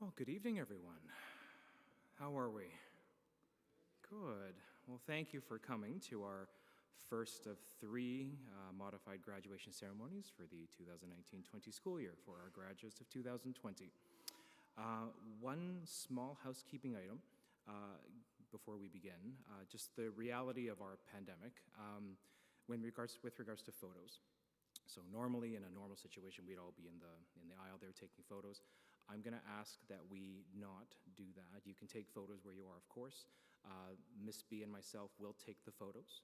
Well, good evening, everyone. How are we? Good. Well, thank you for coming to our first of three modified graduation ceremonies for the 2019-20 school year for our graduates of 2020. One small housekeeping item before we begin, just the reality of our pandemic with regards to photos. So normally, in a normal situation, we'd all be in the aisle there taking photos. I'm going to ask that we not do that. You can take photos where you are, of course. Miss B and myself will take the photos.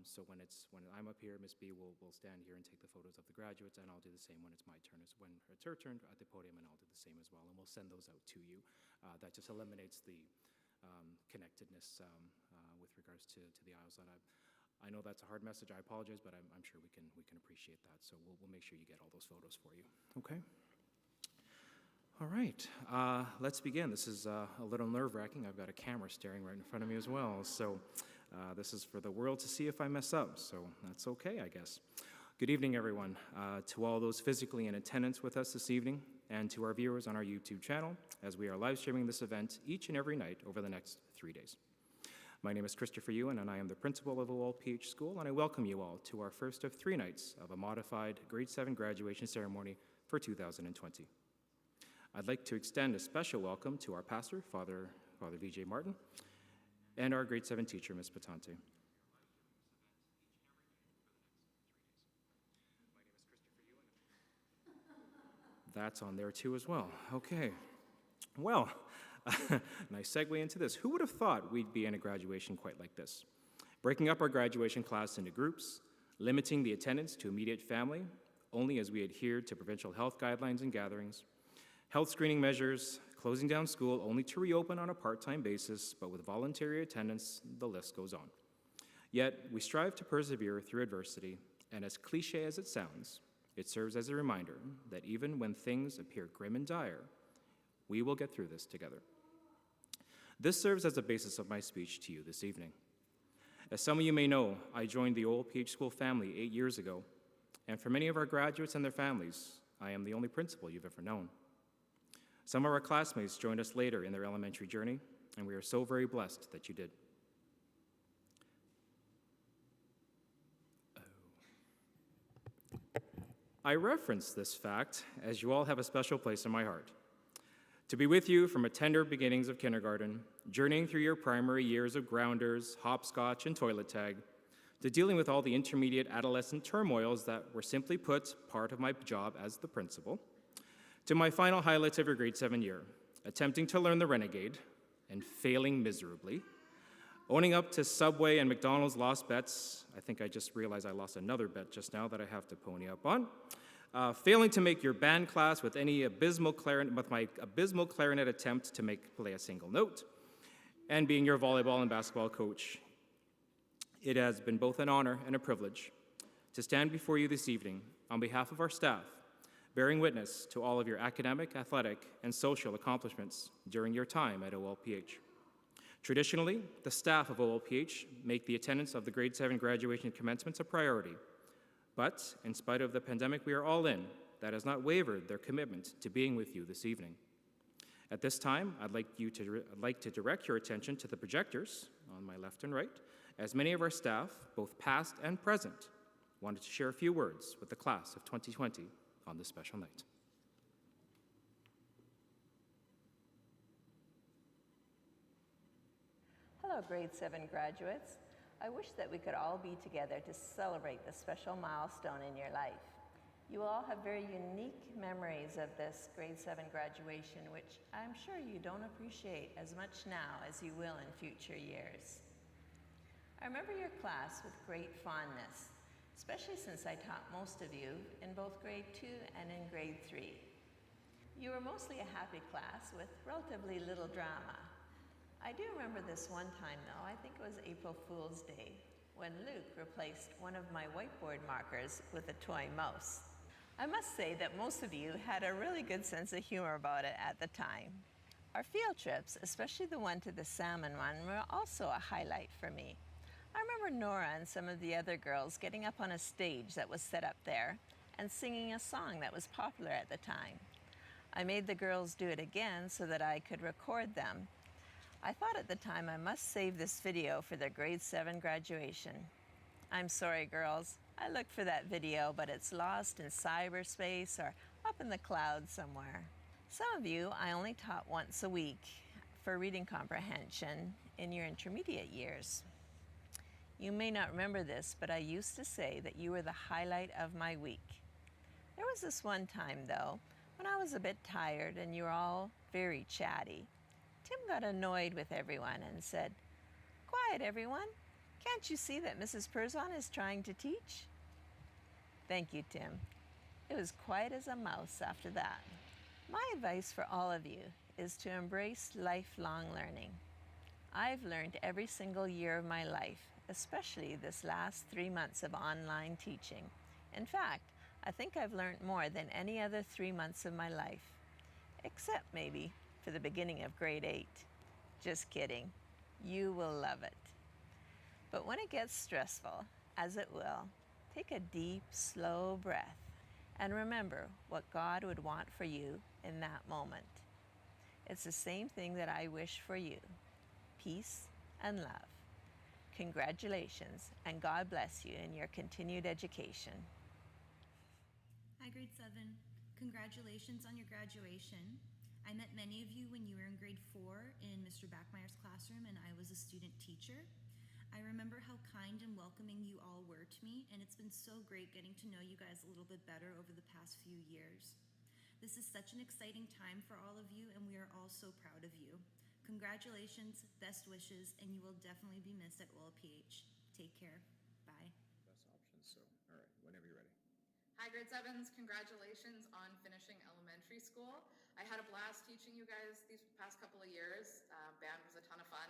So when I'm up here, Miss B will stand here and take the photos of the graduates, and I'll do the same when it's my turn, when it's her turn at the podium, and I'll do the same as well. And we'll send those out to you. That just eliminates the connectedness with regards to the aisles. And I know that's a hard message. I apologize, but I'm sure we can appreciate that. So we'll make sure you get all those photos for you. Okay. All right, let's begin. This is a little nerve-wracking. I've got a camera staring right in front of me as well. So this is for the world to see if I mess up. So that's okay, I guess. Good evening, everyone. To all those physically in attendance with us this evening, and to our viewers on our YouTube channel, as we are live streaming this event each and every night over the next 3 days. My name is Christopher Ewan, and I am the principal of O.L.P.H school, and I welcome you all to our first of 3 nights of a modified grade 7 graduation ceremony for 2020. I'd like to extend a special welcome to our pastor, Father V.J. Martin, and our grade 7 teacher, Ms. Patante. That's on there too as well. Okay. Well, nice segue into this. Who would have thought we'd be in a graduation quite like this? Breaking up our graduation class into groups, limiting the attendance to immediate family, only as we adhered to provincial health guidelines and gatherings, health screening measures, closing down school only to reopen on a part-time basis, but with voluntary attendance, the list goes on. Yet, we strive to persevere through adversity, and as cliche as it sounds, it serves as a reminder that even when things appear grim and dire, we will get through this together. This serves as the basis of my speech to you this evening. As some of you may know, I joined the O.L.P.H school family 8 years ago, and for many of our graduates and their families, I am the only principal you've ever known. Some of our classmates joined us later in their elementary journey, and we are so very blessed that you did. I reference this fact as you all have a special place in my heart. To be with you from a tender beginnings of kindergarten, journeying through your primary years of grounders, hopscotch, and toilet tag, to dealing with all the intermediate adolescent turmoils that were simply put part of my job as the principal, to my final highlights of your grade 7 year, attempting to learn the renegade and failing miserably, owning up to Subway and McDonald's lost bets. I think I just realized I lost another bet just now that I have to pony up on. Failing to make your band class with my abysmal clarinet attempt to play a single note, and being your volleyball and basketball coach. It has been both an honor and a privilege to stand before you this evening on behalf of our staff, bearing witness to all of your academic, athletic, and social accomplishments during your time at O.L.P.H. Traditionally, the staff of O.L.P.H. make the attendance of the grade 7 graduation commencements a priority. But, in spite of the pandemic we are all in, that has not wavered their commitment to being with you this evening. At this time, I'd like to direct your attention to the projectors on my left and right, as many of our staff, both past and present, wanted to share a few words with the class of 2020 on this special night. Hello, grade 7 graduates. I wish that we could all be together to celebrate this special milestone in your life. You will all have very unique memories of this grade 7 graduation, which I'm sure you don't appreciate as much now as you will in future years. I remember your class with great fondness, especially since I taught most of you in both grade 2 and in grade 3. You were mostly a happy class with relatively little drama. I do remember this one time though, I think it was April Fool's Day, when Luke replaced one of my whiteboard markers with a toy mouse. I must say that most of you had a really good sense of humor about it at the time. Our field trips, especially the one to the salmon one, were also a highlight for me. I remember Nora and some of the other girls getting up on a stage that was set up there and singing a song that was popular at the time. I made the girls do it again so that I could record them. I thought at the time I must save this video for their grade 7 graduation. I'm sorry, girls. I looked for that video, but it's lost in cyberspace or up in the clouds somewhere. Some of you I only taught once a week for reading comprehension in your intermediate years. You may not remember this, but I used to say that you were the highlight of my week. There was this one time, though, when I was a bit tired and you were all very chatty. Tim got annoyed with everyone and said, "Quiet, everyone. Can't you see that Mrs. Curzon is trying to teach?" Thank you, Tim. It was quiet as a mouse after that. My advice for all of you is to embrace lifelong learning. I've learned every single year of my life, especially this last 3 months of online teaching. In fact, I think I've learned more than any other 3 months of my life, except maybe for the beginning of grade 8. Just kidding. You will love it. But when it gets stressful, as it will, take a deep, slow breath and remember what God would want for you in that moment. It's the same thing that I wish for you: peace and love. Congratulations, and God bless you in your continued education. Hi, grade 7. Congratulations on your graduation. I met many of you when you were in grade 4 in Mr. Backmeyer's classroom and I was a student teacher. I remember how kind and welcoming you all were to me, and it's been so great getting to know you guys a little bit better over the past few years. This is such an exciting time for all of you, and we are all so proud of you. Congratulations, best wishes, and you will definitely be missed at O.L.P.H. Take care. Bye. Best options, so, all right, whenever you're ready. Hi, grade 7s. Congratulations on finishing elementary school. I had a blast teaching you guys these past couple of years. Band was a ton of fun.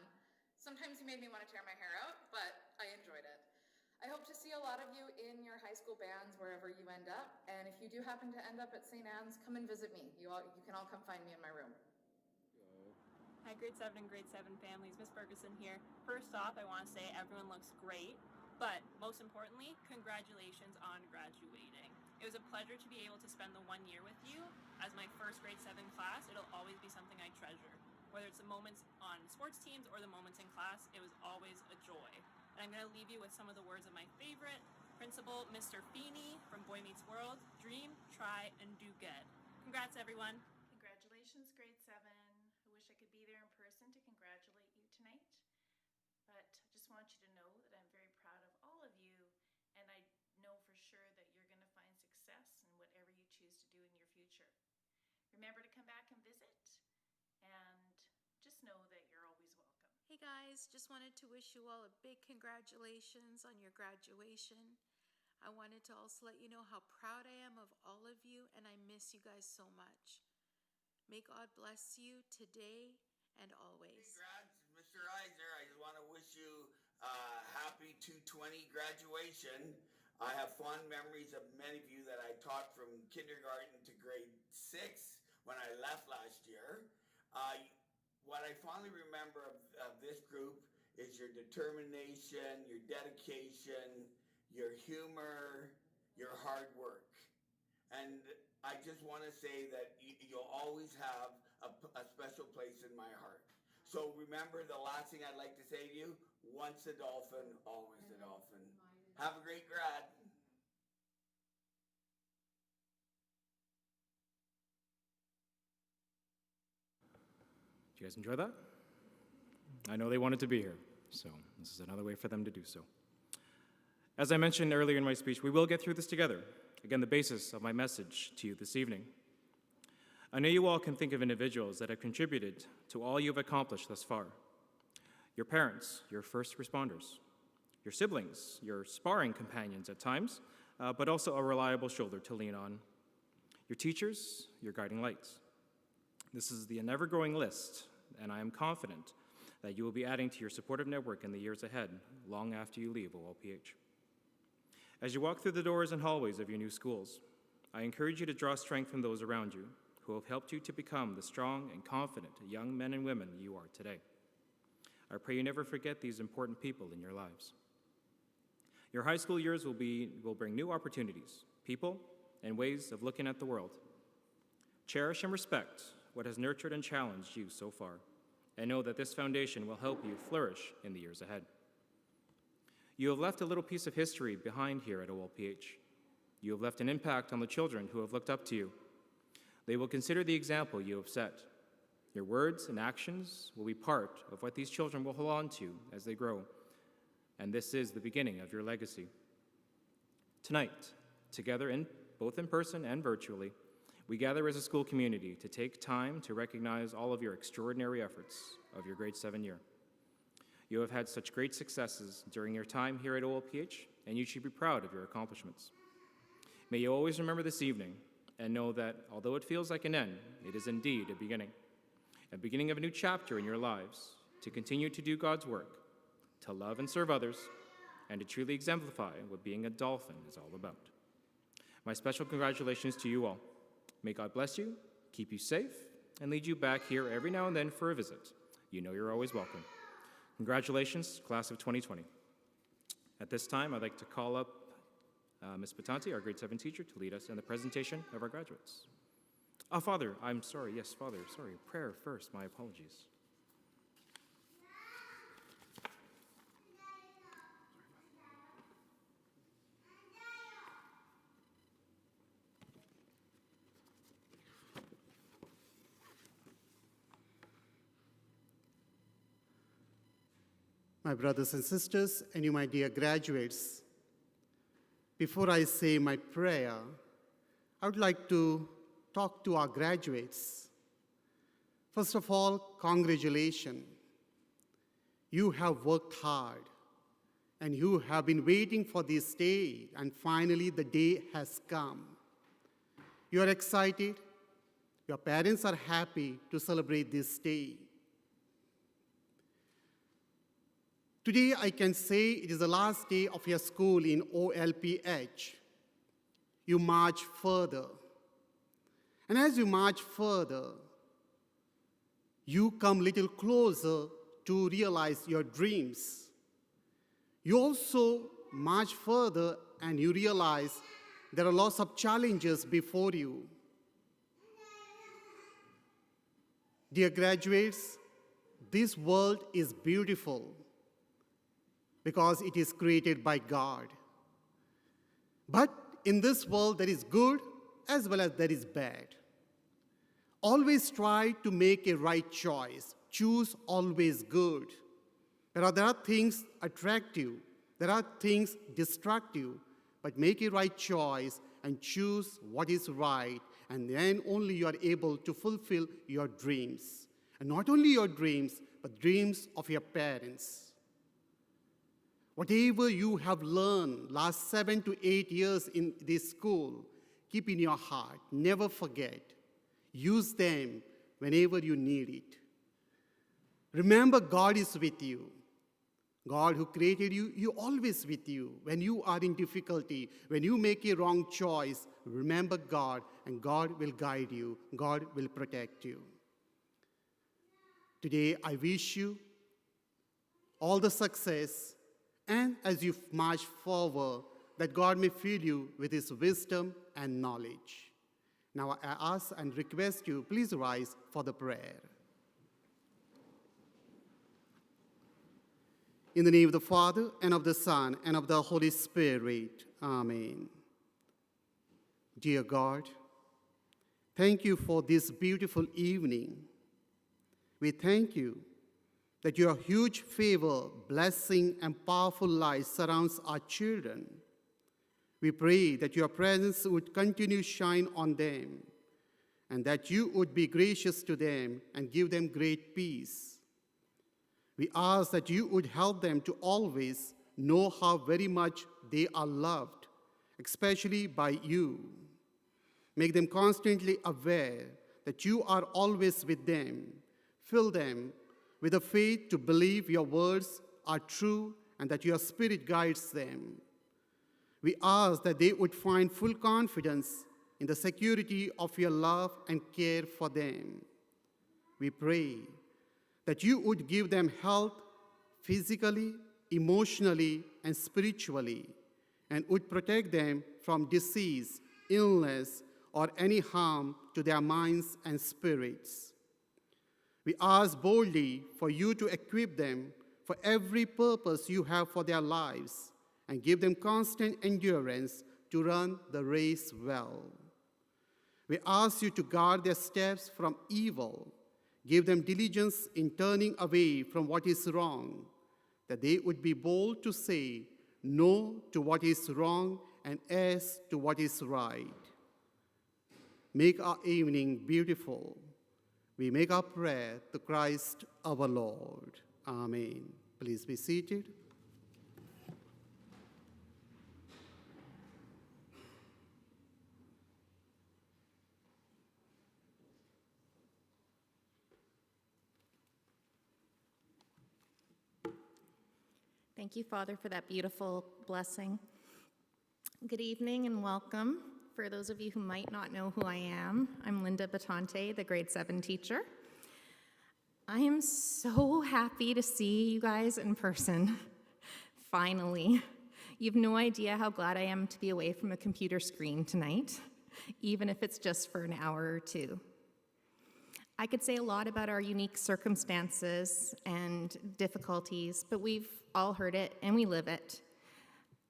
Sometimes you made me want to tear my hair out, but I enjoyed it. I hope to see a lot of you in your high school bands wherever you end up, and if you do happen to end up at St. Anne's, come and visit me. You can all come find me in my room. Hi, grade 7 and grade 7 families. Miss Ferguson here. First off, I want to say everyone looks great, but most importantly, congratulations on graduating. It was a pleasure to be able to spend the 1 year with you. As my first grade 7 class, it'll always be something I treasure. Whether it's the moments on sports teams or the moments in class, it was always a joy. And I'm going to leave you with some of the words of my favorite principal, Mr. Feeney from Boy Meets World: dream, try, and do good. Congrats, everyone. Congratulations, grade 7. I wish I could be there in person to congratulate you tonight. But I just want you to know that I'm very proud of all of you, and I know for sure that you're going to find success in whatever you choose to do in your future. Remember to come back and visit, and just know that you're always welcome. Hey guys, just wanted to wish you all a big congratulations on your graduation. I wanted to also let you know how proud I am of all of you, and I miss you guys so much. May God bless you today and always. Congrats, Mr. Eisner. I just want to wish you a happy 220 graduation. I have fond memories of many of you that I taught from kindergarten to grade 6 when I left last year. What I fondly remember of this group is your determination, your dedication, your humor, your hard work. And I just want to say that you'll always have a special place in my heart. So remember, the last thing I'd like to say to you: once a Dolphin, always a Dolphin. Have a great grad. Did you guys enjoy that? I know they wanted to be here, so this is another way for them to do so. As I mentioned earlier in my speech, we will get through this together. Again, the basis of my message to you this evening. I know you all can think of individuals that have contributed to all you've accomplished thus far. Your parents, your first responders, your siblings, your sparring companions at times, but also a reliable shoulder to lean on. Your teachers, your guiding lights. This is the ever-growing list, and I am confident that you will be adding to your supportive network in the years ahead, long after you leave O.L.P.H. As you walk through the doors and hallways of your new schools, I encourage you to draw strength from those around you who have helped you to become the strong and confident young men and women you are today. I pray you never forget these important people in your lives. Your high school years will bring new opportunities, people, and ways of looking at the world. Cherish and respect what has nurtured and challenged you so far, and know that this foundation will help you flourish in the years ahead. You have left a little piece of history behind here at O.L.P.H. You have left an impact on the children who have looked up to you. They will consider the example you have set. Your words and actions will be part of what these children will hold on to as they grow, and this is the beginning of your legacy. Tonight, together, both in person and virtually, we gather as a school community to take time to recognize all of your extraordinary efforts of your grade 7 year. You have had such great successes during your time here at O.L.P.H., and you should be proud of your accomplishments. May you always remember this evening and know that although it feels like an end, it is indeed a beginning of a new chapter in your lives to continue to do God's work, to love and serve others, and to truly exemplify what being a dolphin is all about. My special congratulations to you all. May God bless you, keep you safe, and lead you back here every now and then for a visit. You know you're always welcome. Congratulations, class of 2020. At this time, I'd like to call up Ms. Patanti, our grade 7 teacher, to lead us in the presentation of our graduates. Father, I'm sorry. Yes, Father, sorry. Prayer first. My apologies. My brothers and sisters, and you, my dear graduates, before I say my prayer, I would like to talk to our graduates. First of all, congratulations. You have worked hard, and you have been waiting for this day, and finally the day has come. You are excited. Your parents are happy to celebrate this day. Today, I can say it is the last day of your school in O.L.P.H. You march further. And as you march further, you come a little closer to realize your dreams. You also march further and you realize there are lots of challenges before you. Dear graduates, this world is beautiful because it is created by God. But in this world, there is good as well as there is bad. Always try to make a right choice. Choose always good. There are things attract you. There are things distract you. But make a right choice and choose what is right. And then only you are able to fulfill your dreams. And not only your dreams, but dreams of your parents. Whatever you have learned last 7 to 8 years in this school, keep in your heart. Never forget. Use them whenever you need it. Remember, God is with you. God who created you, He always with you. When you are in difficulty, when you make a wrong choice, remember God, and God will guide you. God will protect you. Today, I wish you all the success, and as you march forward, that God may fill you with His wisdom and knowledge. Now I ask and request you, please rise for the prayer. In the name of the Father, and of the Son, and of the Holy Spirit. Amen. Dear God, thank you for this beautiful evening. We thank you that your huge favor, blessing, and powerful light surrounds our children. We pray that your presence would continue to shine on them, and that you would be gracious to them and give them great peace. We ask that you would help them to always know how very much they are loved, especially by you. Make them constantly aware that you are always with them. Fill them with the faith to believe your words are true and that your Spirit guides them. We ask that they would find full confidence in the security of your love and care for them. We pray that you would give them health physically, emotionally, and spiritually, and would protect them from disease, illness, or any harm to their minds and spirits. We ask boldly for you to equip them for every purpose you have for their lives and give them constant endurance to run the race well. We ask you to guard their steps from evil. Give them diligence in turning away from what is wrong, that they would be bold to say no to what is wrong and yes to what is right. Make our evening beautiful. We make our prayer to Christ our Lord. Amen. Please be seated. Thank you, Father, for that beautiful blessing. Good evening and welcome. For those of you who might not know who I am, I'm Linda Batante, the grade 7 teacher. I am so happy to see you guys in person, finally. You have no idea how glad I am to be away from a computer screen tonight, even if it's just for an hour or two. I could say a lot about our unique circumstances and difficulties, but we've all heard it and we live it.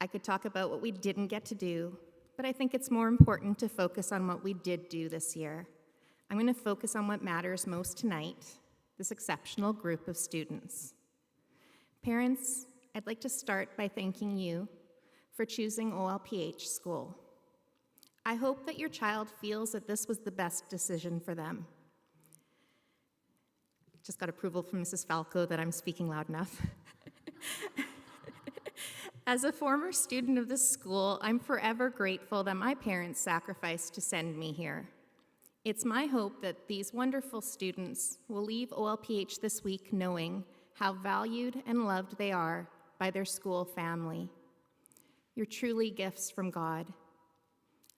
I could talk about what we didn't get to do, but I think it's more important to focus on what we did do this year. I'm going to focus on what matters most tonight, this exceptional group of students. Parents, I'd like to start by thanking you for choosing O.L.P.H. school. I hope that your child feels that this was the best decision for them. Just got approval from Mrs. Falco that I'm speaking loud enough. As a former student of this school, I'm forever grateful that my parents sacrificed to send me here. It's my hope that these wonderful students will leave O.L.P.H. this week knowing how valued and loved they are by their school family. You're truly gifts from God.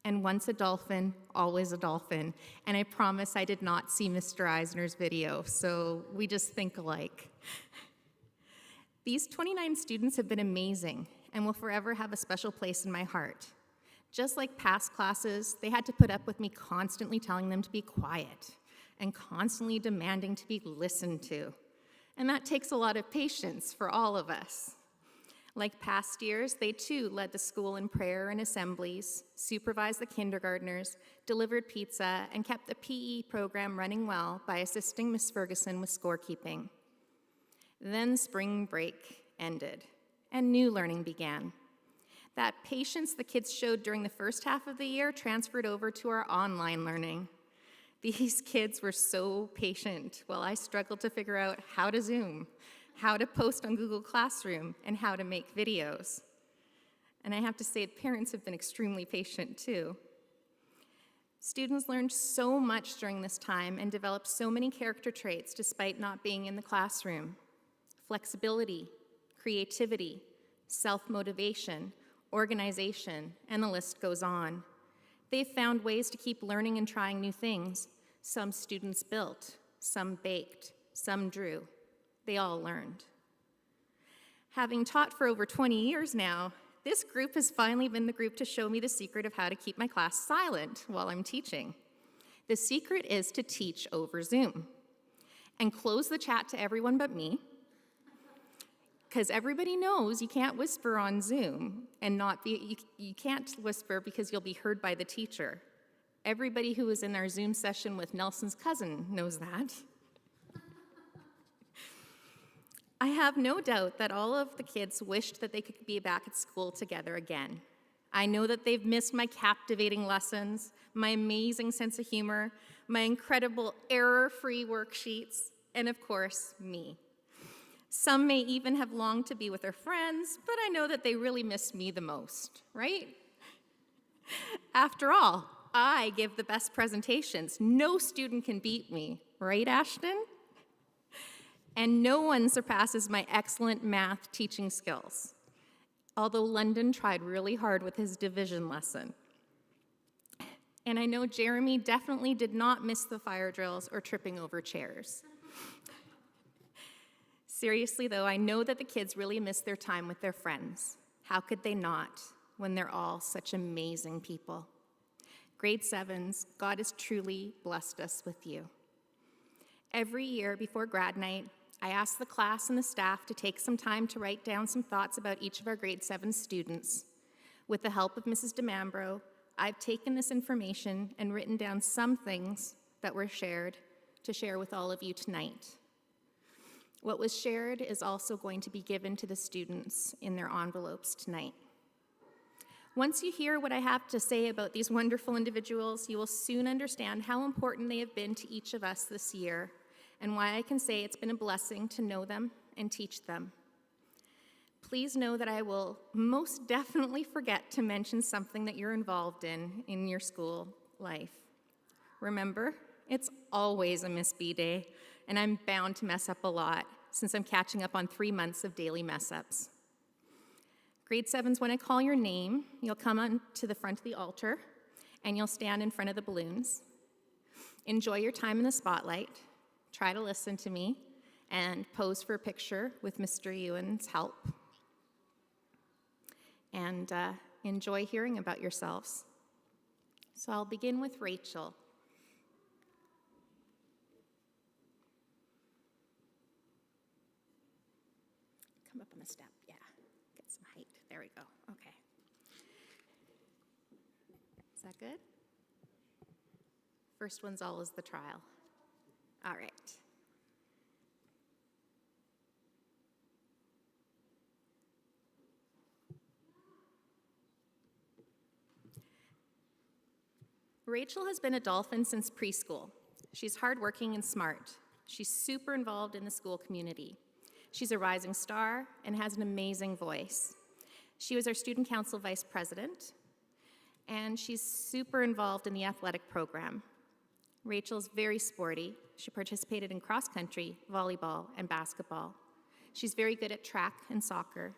And once a dolphin, always a dolphin. And I promise I did not see Mr. Eisner's video, so we just think alike. These 29 students have been amazing and will forever have a special place in my heart. Just like past classes, they had to put up with me constantly telling them to be quiet and constantly demanding to be listened to. And that takes a lot of patience for all of us. Like past years, they too led the school in prayer and assemblies, supervised the kindergartners, delivered pizza, and kept the PE program running well by assisting Miss Ferguson with scorekeeping. Then spring break ended, and new learning began. That patience the kids showed during the first half of the year transferred over to our online learning. These kids were so patient while I struggled to figure out how to Zoom, how to post on Google Classroom, and how to make videos. And I have to say, parents have been extremely patient too. Students learned so much during this time and developed so many character traits despite not being in the classroom. Flexibility, creativity, self-motivation, organization, and the list goes on. They've found ways to keep learning and trying new things. Some students built, some baked, some drew. They all learned. Having taught for over 20 years now, this group has finally been the group to show me the secret of how to keep my class silent while I'm teaching. The secret is to teach over Zoom and close the chat to everyone but me, because everybody knows you can't whisper on Zoom and you can't whisper because you'll be heard by the teacher. Everybody who was in our Zoom session with Nelson's cousin knows that. I have no doubt that all of the kids wished that they could be back at school together again. I know that they've missed my captivating lessons, my amazing sense of humor, my incredible error-free worksheets, and of course, me. Some may even have longed to be with their friends, but I know that they really miss me the most, right? After all, I give the best presentations. No student can beat me, right, Ashton? And no one surpasses my excellent math teaching skills, although London tried really hard with his division lesson. And I know Jeremy definitely did not miss the fire drills or tripping over chairs. Seriously though, I know that the kids really miss their time with their friends. How could they not when they're all such amazing people? Grade 7s, God has truly blessed us with you. Every year before grad night, I ask the class and the staff to take some time to write down some thoughts about each of our grade 7 students. With the help of Mrs. DeMambro, I've taken this information and written down some things that were shared to share with all of you tonight. What was shared is also going to be given to the students in their envelopes tonight. Once you hear what I have to say about these wonderful individuals, you will soon understand how important they have been to each of us this year and why I can say it's been a blessing to know them and teach them. Please know that I will most definitely forget to mention something that you're involved in your school life. Remember, it's always a Miss B day, and I'm bound to mess up a lot since I'm catching up on 3 months of daily mess-ups. Grade 7s, when I call your name, you'll come on to the front of the altar, and you'll stand in front of the balloons. Enjoy your time in the spotlight. Try to listen to me, and pose for a picture with Mr. Ewan's help. And enjoy hearing about yourselves. So I'll begin with Rachel. Come up on the step, yeah. Get some height. There we go. Okay. Is that good? First one's always the trial. All right. Rachel has been a dolphin since preschool. She's hardworking and smart. She's super involved in the school community. She's a rising star and has an amazing voice. She was our student council vice president, and she's super involved in the athletic program. Rachel's very sporty. She participated in cross country, volleyball, and basketball. She's very good at track and soccer.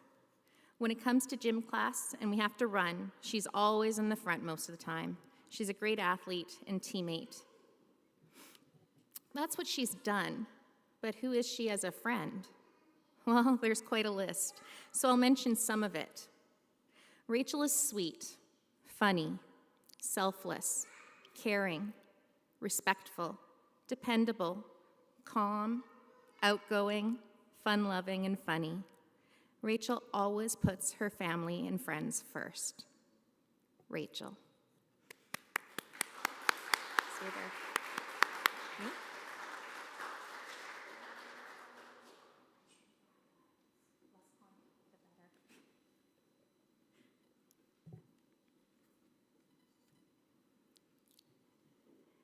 When it comes to gym class and we have to run, she's always in the front most of the time. She's a great athlete and teammate. That's what she's done, but who is she as a friend? Well, there's quite a list, so I'll mention some of it. Rachel is sweet, funny, selfless, caring, respectful, dependable, calm, outgoing, fun-loving, and funny. Rachel always puts her family and friends first. Rachel. See you there. Me?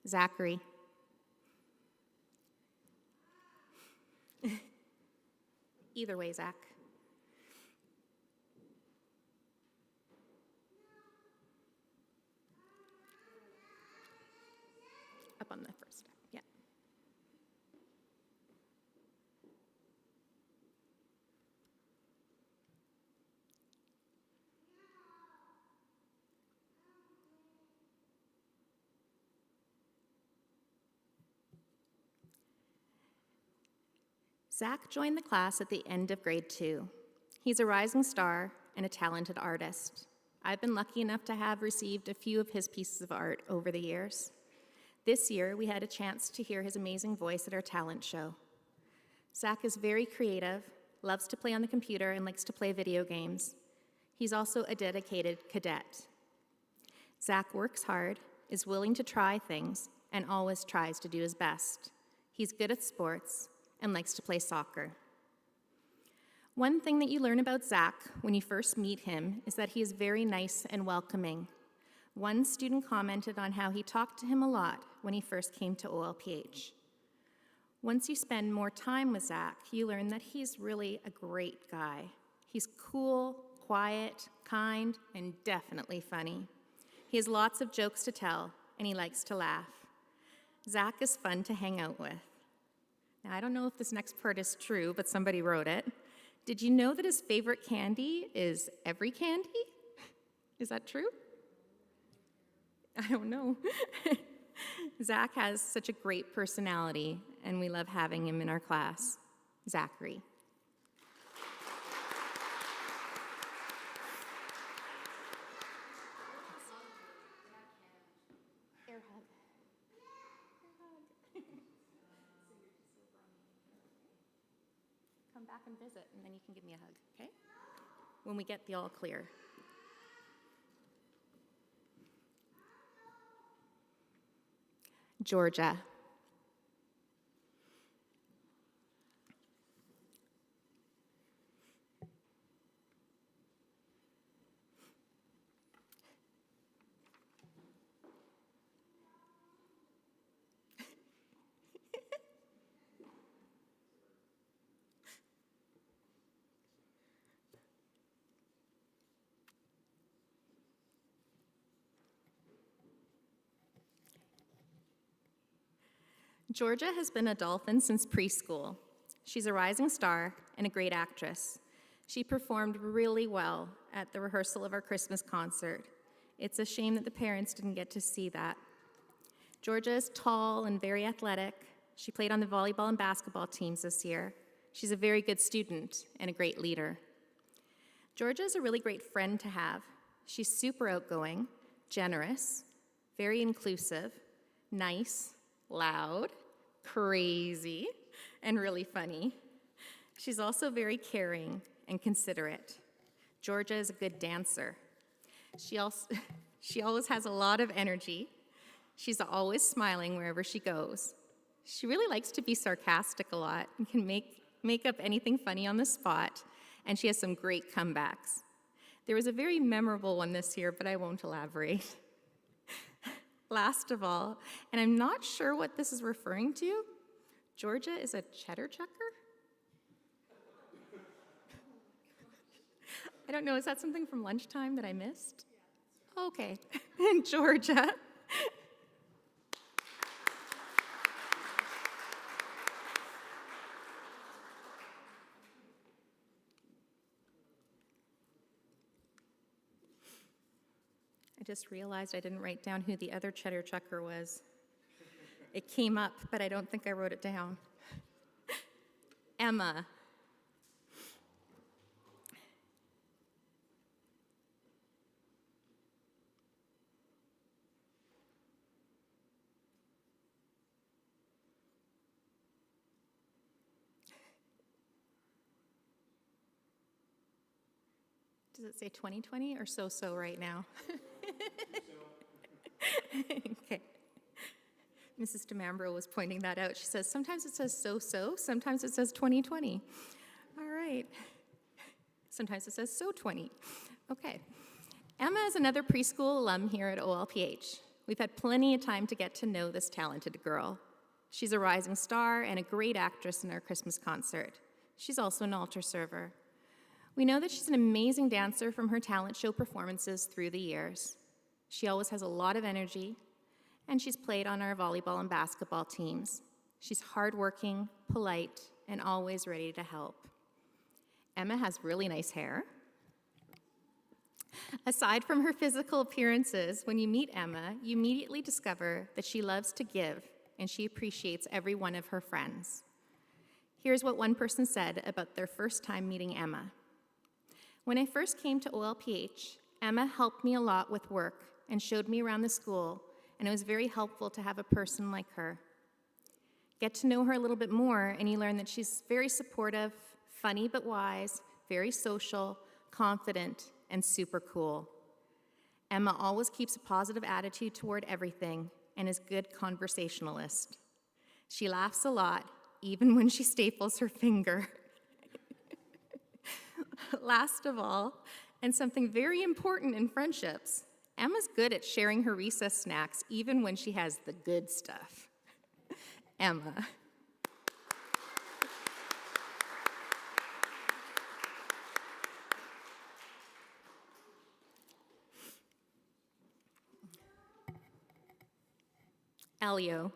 Zachary. Either way, Zach. Up on the first step, yeah. Zach joined the class at the end of grade 2. He's a rising star and a talented artist. I've been lucky enough to have received a few of his pieces of art over the years. This year, we had a chance to hear his amazing voice at our talent show. Zach is very creative, loves to play on the computer, and likes to play video games. He's also a dedicated cadet. Zach works hard, is willing to try things, and always tries to do his best. He's good at sports and likes to play soccer. One thing that you learn about Zach when you first meet him is that he is very nice and welcoming. One student commented on how he talked to him a lot when he first came to O.L.P.H. Once you spend more time with Zach, you learn that he's really a great guy. He's cool, quiet, kind, and definitely funny. He has lots of jokes to tell, and he likes to laugh. Zach is fun to hang out with. Now, I don't know if this next part is true, but somebody wrote it. Did you know that his favorite candy is every candy? Is that true? I don't know. Zach has such a great personality, and we love having him in our class. Zachary. back and visit, and then you can give me a hug, okay? When we get the all clear. Georgia. Georgia has been a dolphin since preschool. She's a rising star and a great actress. She performed really well at the rehearsal of our Christmas concert. It's a shame that the parents didn't get to see that. Georgia is tall and very athletic. She played on the volleyball and basketball teams this year. She's a very good student and a great leader. Georgia is a really great friend to have. She's super outgoing, generous, very inclusive, nice, loud, crazy, and really funny. She's also very caring and considerate. Georgia is a good dancer. She always has a lot of energy. She's always smiling wherever she goes. She really likes to be sarcastic a lot and can make up anything funny on the spot, and she has some great comebacks. There was a very memorable one this year, but I won't elaborate. Last of all, and I'm not sure what this is referring to, Georgia is a cheddar chucker? I don't know, is that something from lunchtime that I missed? Okay, Georgia. I just realized I didn't write down who the other cheddar chucker was. It came up, but I don't think I wrote it down. Emma. Does it say 2020 or so-so right now? Okay. Mrs. DeMambro was pointing that out. She says, sometimes it says so-so, sometimes it says 2020. All right. Sometimes it says so 20. Okay. Emma is another preschool alum here at O.L.P.H. We've had plenty of time to get to know this talented girl. She's a rising star and a great actress in our Christmas concert. She's also an altar server. We know that she's an amazing dancer from her talent show performances through the years. She always has a lot of energy, and she's played on our volleyball and basketball teams. She's hardworking, polite, and always ready to help. Emma has really nice hair. Aside from her physical appearances, when you meet Emma, you immediately discover that she loves to give, and she appreciates every one of her friends. Here's what one person said about their first time meeting Emma. When I first came to O.L.P.H., Emma helped me a lot with work and showed me around the school, and it was very helpful to have a person like her. Get to know her a little bit more, and you learn that she's very supportive, funny but wise, very social, confident, and super cool. Emma always keeps a positive attitude toward everything and is a good conversationalist. She laughs a lot, even when she staples her finger. Last of all, and something very important in friendships, Emma's good at sharing her recess snacks even when she has the good stuff. Emma. Elio.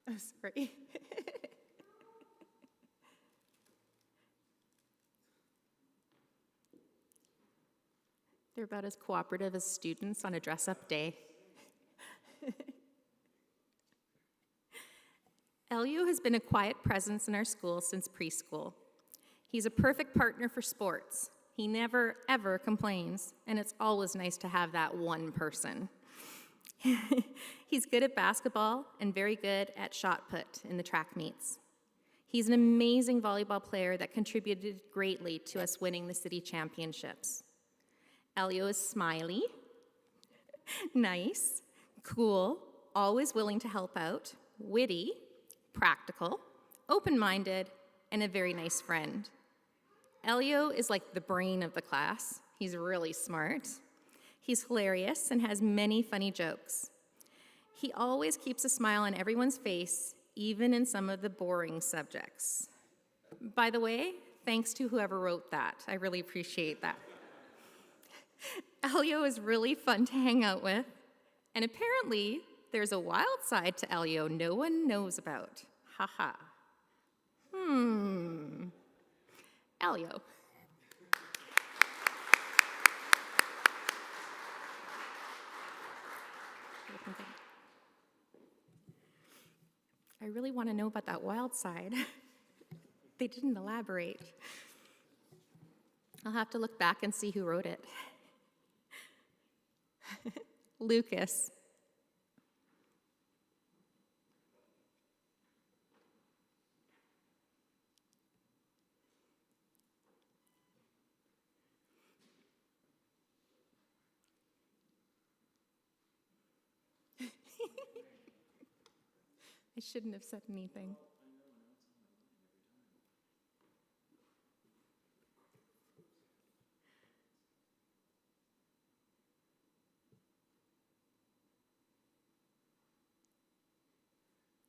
Oh, sorry. They're about as cooperative as students on a dress-up day. Elio has been a quiet presence in our school since preschool. He's a perfect partner for sports. He never, ever complains, and it's always nice to have that one person. He's good at basketball and very good at shot put in the track meets. He's an amazing volleyball player that contributed greatly to us winning the city championships. Elio is smiley, nice, cool, always willing to help out, witty, practical, open-minded, and a very nice friend. Elio is like the brain of the class. He's really smart. He's hilarious and has many funny jokes. He always keeps a smile on everyone's face, even in some of the boring subjects. By the way, thanks to whoever wrote that. I really appreciate that. Elio is really fun to hang out with, and apparently there's a wild side to Elio no one knows about. Ha ha. Elio. I really want to know about that wild side. They didn't elaborate. I'll have to look back and see who wrote it. Lucas. I shouldn't have said anything.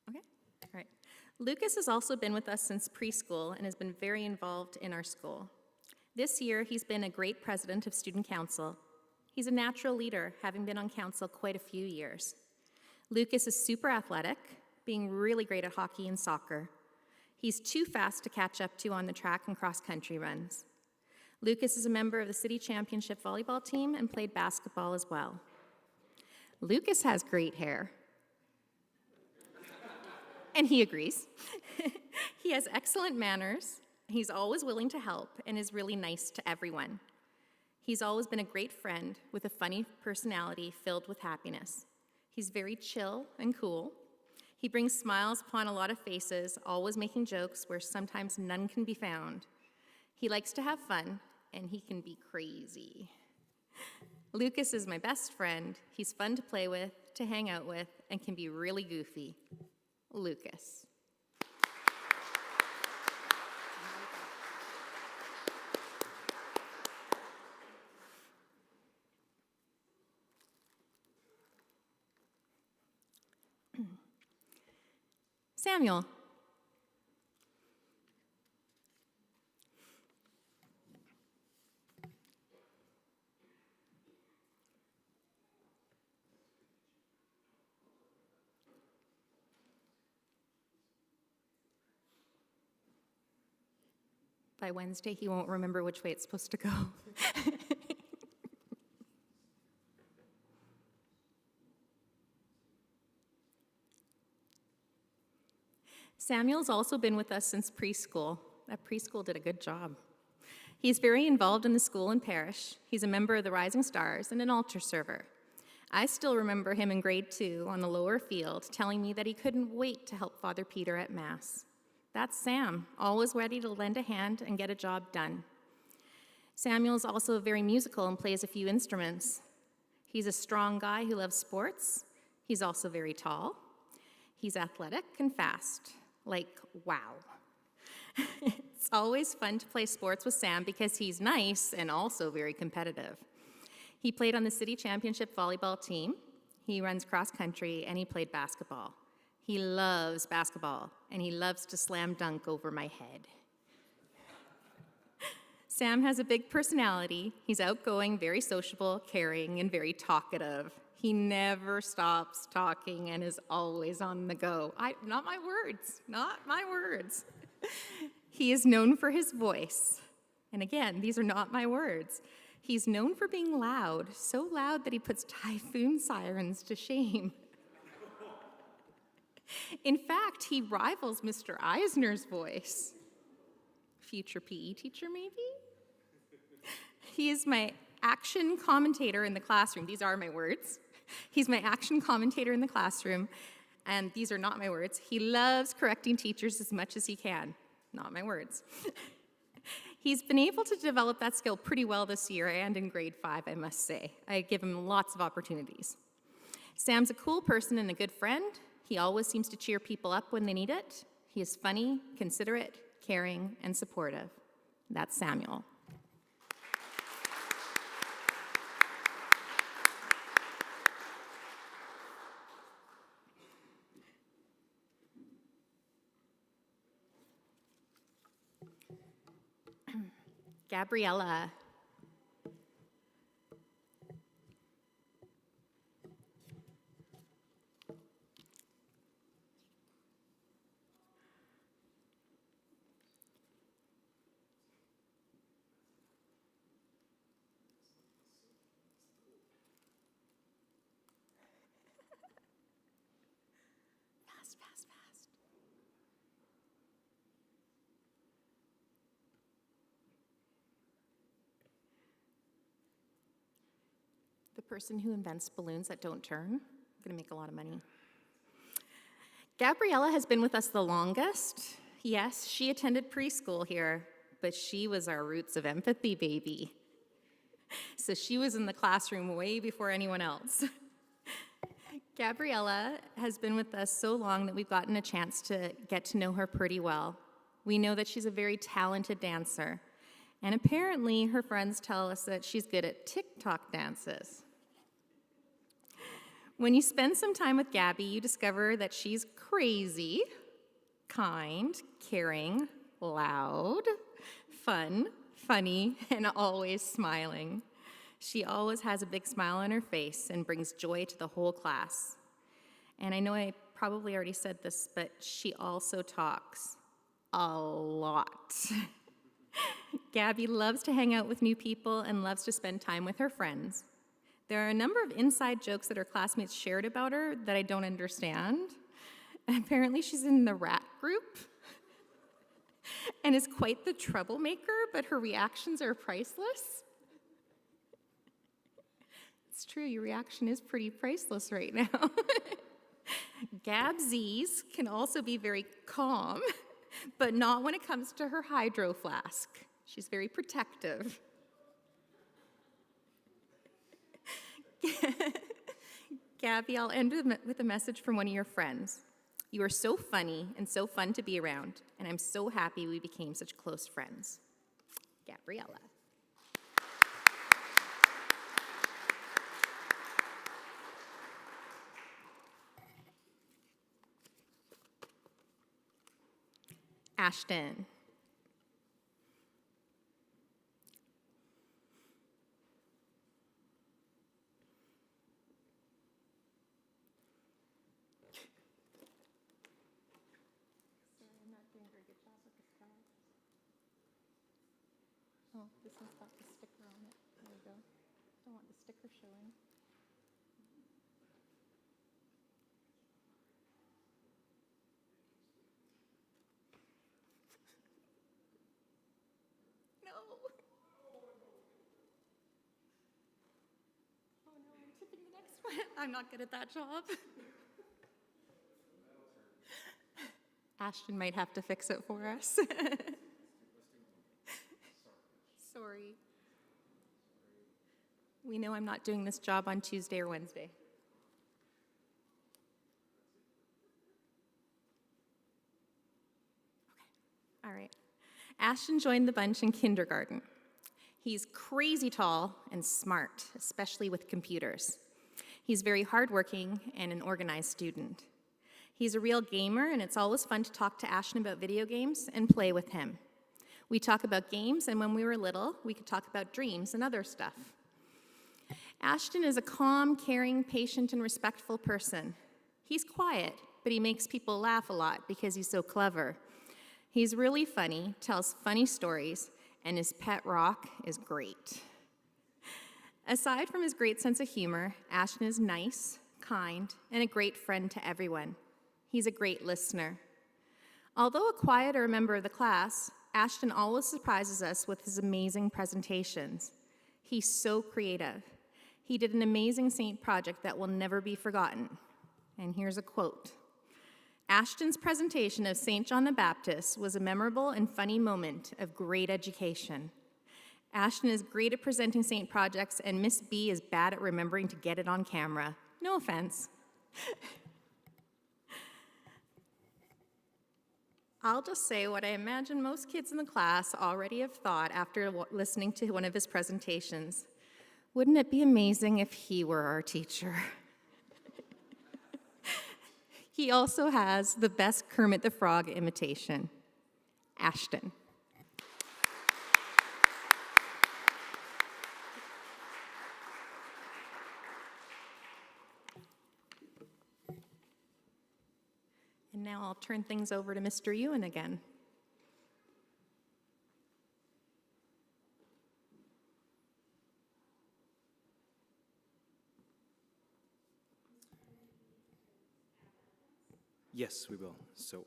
Okay, all right. Lucas has also been with us since preschool and has been very involved in our school. This year, he's been a great president of student council. He's a natural leader, having been on council quite a few years. Lucas is super athletic, being really great at hockey and soccer. He's too fast to catch up to on the track and cross-country runs. Lucas is a member of the city championship volleyball team and played basketball as well. Lucas has great hair. And he agrees. He has excellent manners. He's always willing to help and is really nice to everyone. He's always been a great friend with a funny personality filled with happiness. He's very chill and cool. He brings smiles upon a lot of faces, always making jokes where sometimes none can be found. He likes to have fun, and he can be crazy. Lucas is my best friend. He's fun to play with, to hang out with, and can be really goofy. Lucas. Samuel. By Wednesday, he won't remember which way it's supposed to go. Samuel's also been with us since preschool. That preschool did a good job. He's very involved in the school and parish. He's a member of the Rising Stars and an altar server. I still remember him in grade 2 on the lower field telling me that he couldn't wait to help Father Peter at Mass. That's Sam, always ready to lend a hand and get a job done. Samuel's also very musical and plays a few instruments. He's a strong guy who loves sports. He's also very tall. He's athletic and fast. Like, wow. It's always fun to play sports with Sam because he's nice and also very competitive. He played on the city championship volleyball team. He runs cross country and he played basketball. He loves basketball and he loves to slam dunk over my head. Sam has a big personality. He's outgoing, very sociable, caring, and very talkative. He never stops talking and is always on the go. Not my words, not my words. He is known for his voice. And again, these are not my words. He's known for being loud, so loud that he puts typhoon sirens to shame. In fact, he rivals Mr. Eisner's voice. If future PE teacher, maybe? He is my action commentator in the classroom. These are my words. He's my action commentator in the classroom, and these are not my words. He loves correcting teachers as much as he can. Not my words. He's been able to develop that skill pretty well this year and in grade 5, I must say. I give him lots of opportunities. Sam's a cool person and a good friend. He always seems to cheer people up when they need it. He is funny, considerate, caring, and supportive. That's Samuel. Gabriella. Fast, fast, fast. The person who invents balloons that don't turn, gonna make a lot of money. Gabriella has been with us the longest. Yes, she attended preschool here, but she was our Roots of Empathy baby. So she was in the classroom way before anyone else. Gabriella has been with us so long that we've gotten a chance to get to know her pretty well. We know that she's a very talented dancer, and apparently her friends tell us that she's good at TikTok dances. When you spend some time with Gabby, you discover that she's crazy, kind, caring, loud, fun, funny, and always smiling. She always has a big smile on her face and brings joy to the whole class. And I know I probably already said this, but she also talks a lot. Gabby loves to hang out with new people and loves to spend time with her friends. There are a number of inside jokes that her classmates shared about her that I don't understand. Apparently she's in the rat group and is quite the troublemaker, but her reactions are priceless. It's true, your reaction is pretty priceless right now. Gabsies can also be very calm, but not when it comes to her hydro flask. She's very protective. Gabby, I'll end with a message from one of your friends. You are so funny and so fun to be around, and I'm so happy we became such close friends. Gabriella. Ashton. Oh, this one's got the sticker on it. There we go. Don't want the sticker showing. No. Oh no, I'm tipping the next one. I'm not good at that job. Ashton might have to fix it for us. Sorry. We know I'm not doing this job on Tuesday or Wednesday. Okay. All right. Ashton joined the bunch in kindergarten. He's crazy tall and smart, especially with computers. He's very hardworking and an organized student. He's a real gamer, and it's always fun to talk to Ashton about video games and play with him. We talk about games, and when we were little, we could talk about dreams and other stuff. Ashton is a calm, caring, patient, and respectful person. He's quiet, but he makes people laugh a lot because he's so clever. He's really funny, tells funny stories, and his pet rock is great. Aside from his great sense of humor, Ashton is nice, kind, and a great friend to everyone. He's a great listener. Although a quieter member of the class, Ashton always surprises us with his amazing presentations. He's so creative. He did an amazing Saint project that will never be forgotten. And here's a quote. Ashton's presentation of St. John the Baptist was a memorable and funny moment of great education. Ashton is great at presenting Saint projects, and Miss B is bad at remembering to get it on camera. No offense. I'll just say what I imagine most kids in the class already have thought after listening to one of his presentations. Wouldn't it be amazing if he were our teacher? He also has the best Kermit the Frog imitation. Ashton. And now I'll turn things over to Mr. Ewan again. Yes, we will. So,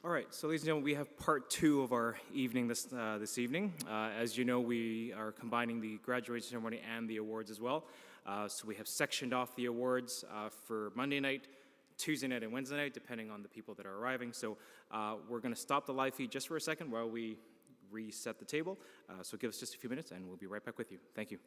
all right. So, ladies and gentlemen, we have part 2 of our evening this evening. As you know, we are combining the graduation ceremony and the awards as well. So we have sectioned off the awards for Monday night, Tuesday night, and Wednesday night, depending on the people that are arriving. So we're going to stop the live feed just for a second while we reset the table. So give us just a few minutes, and we'll be right back with you. Thank you.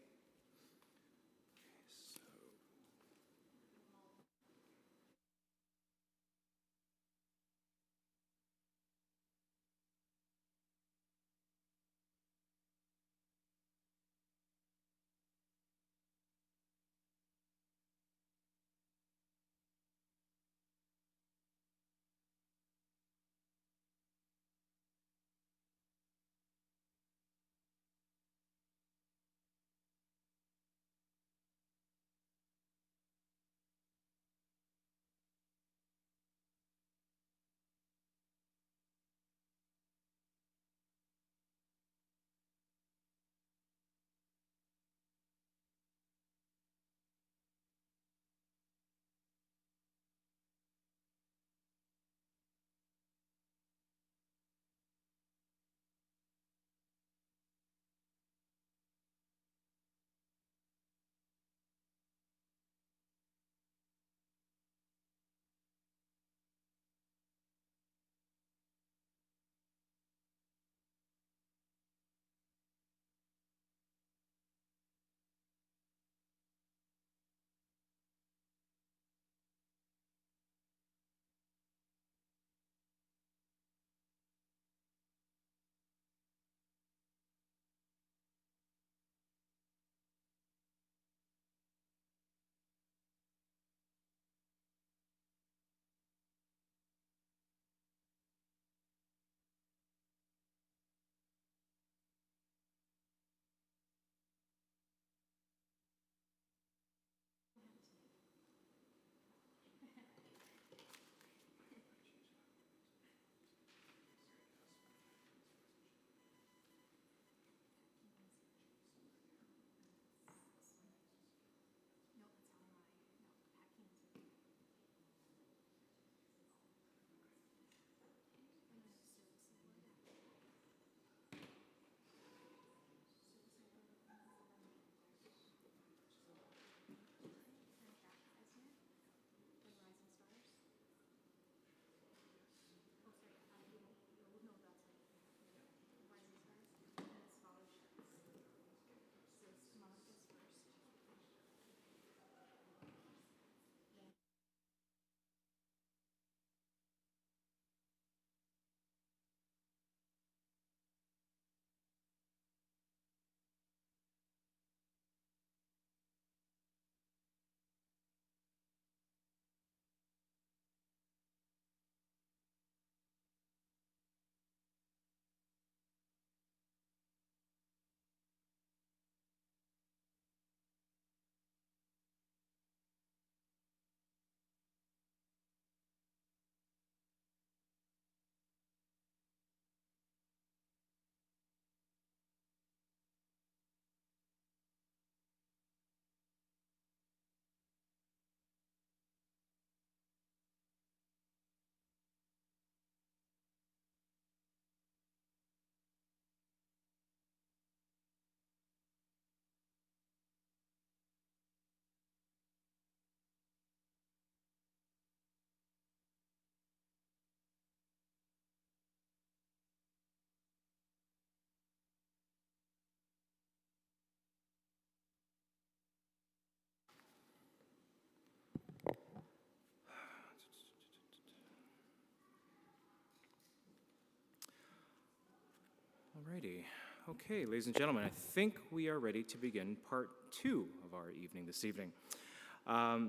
Alrighty. Okay, ladies and gentlemen, I think we are ready to begin part 2 of our evening this evening.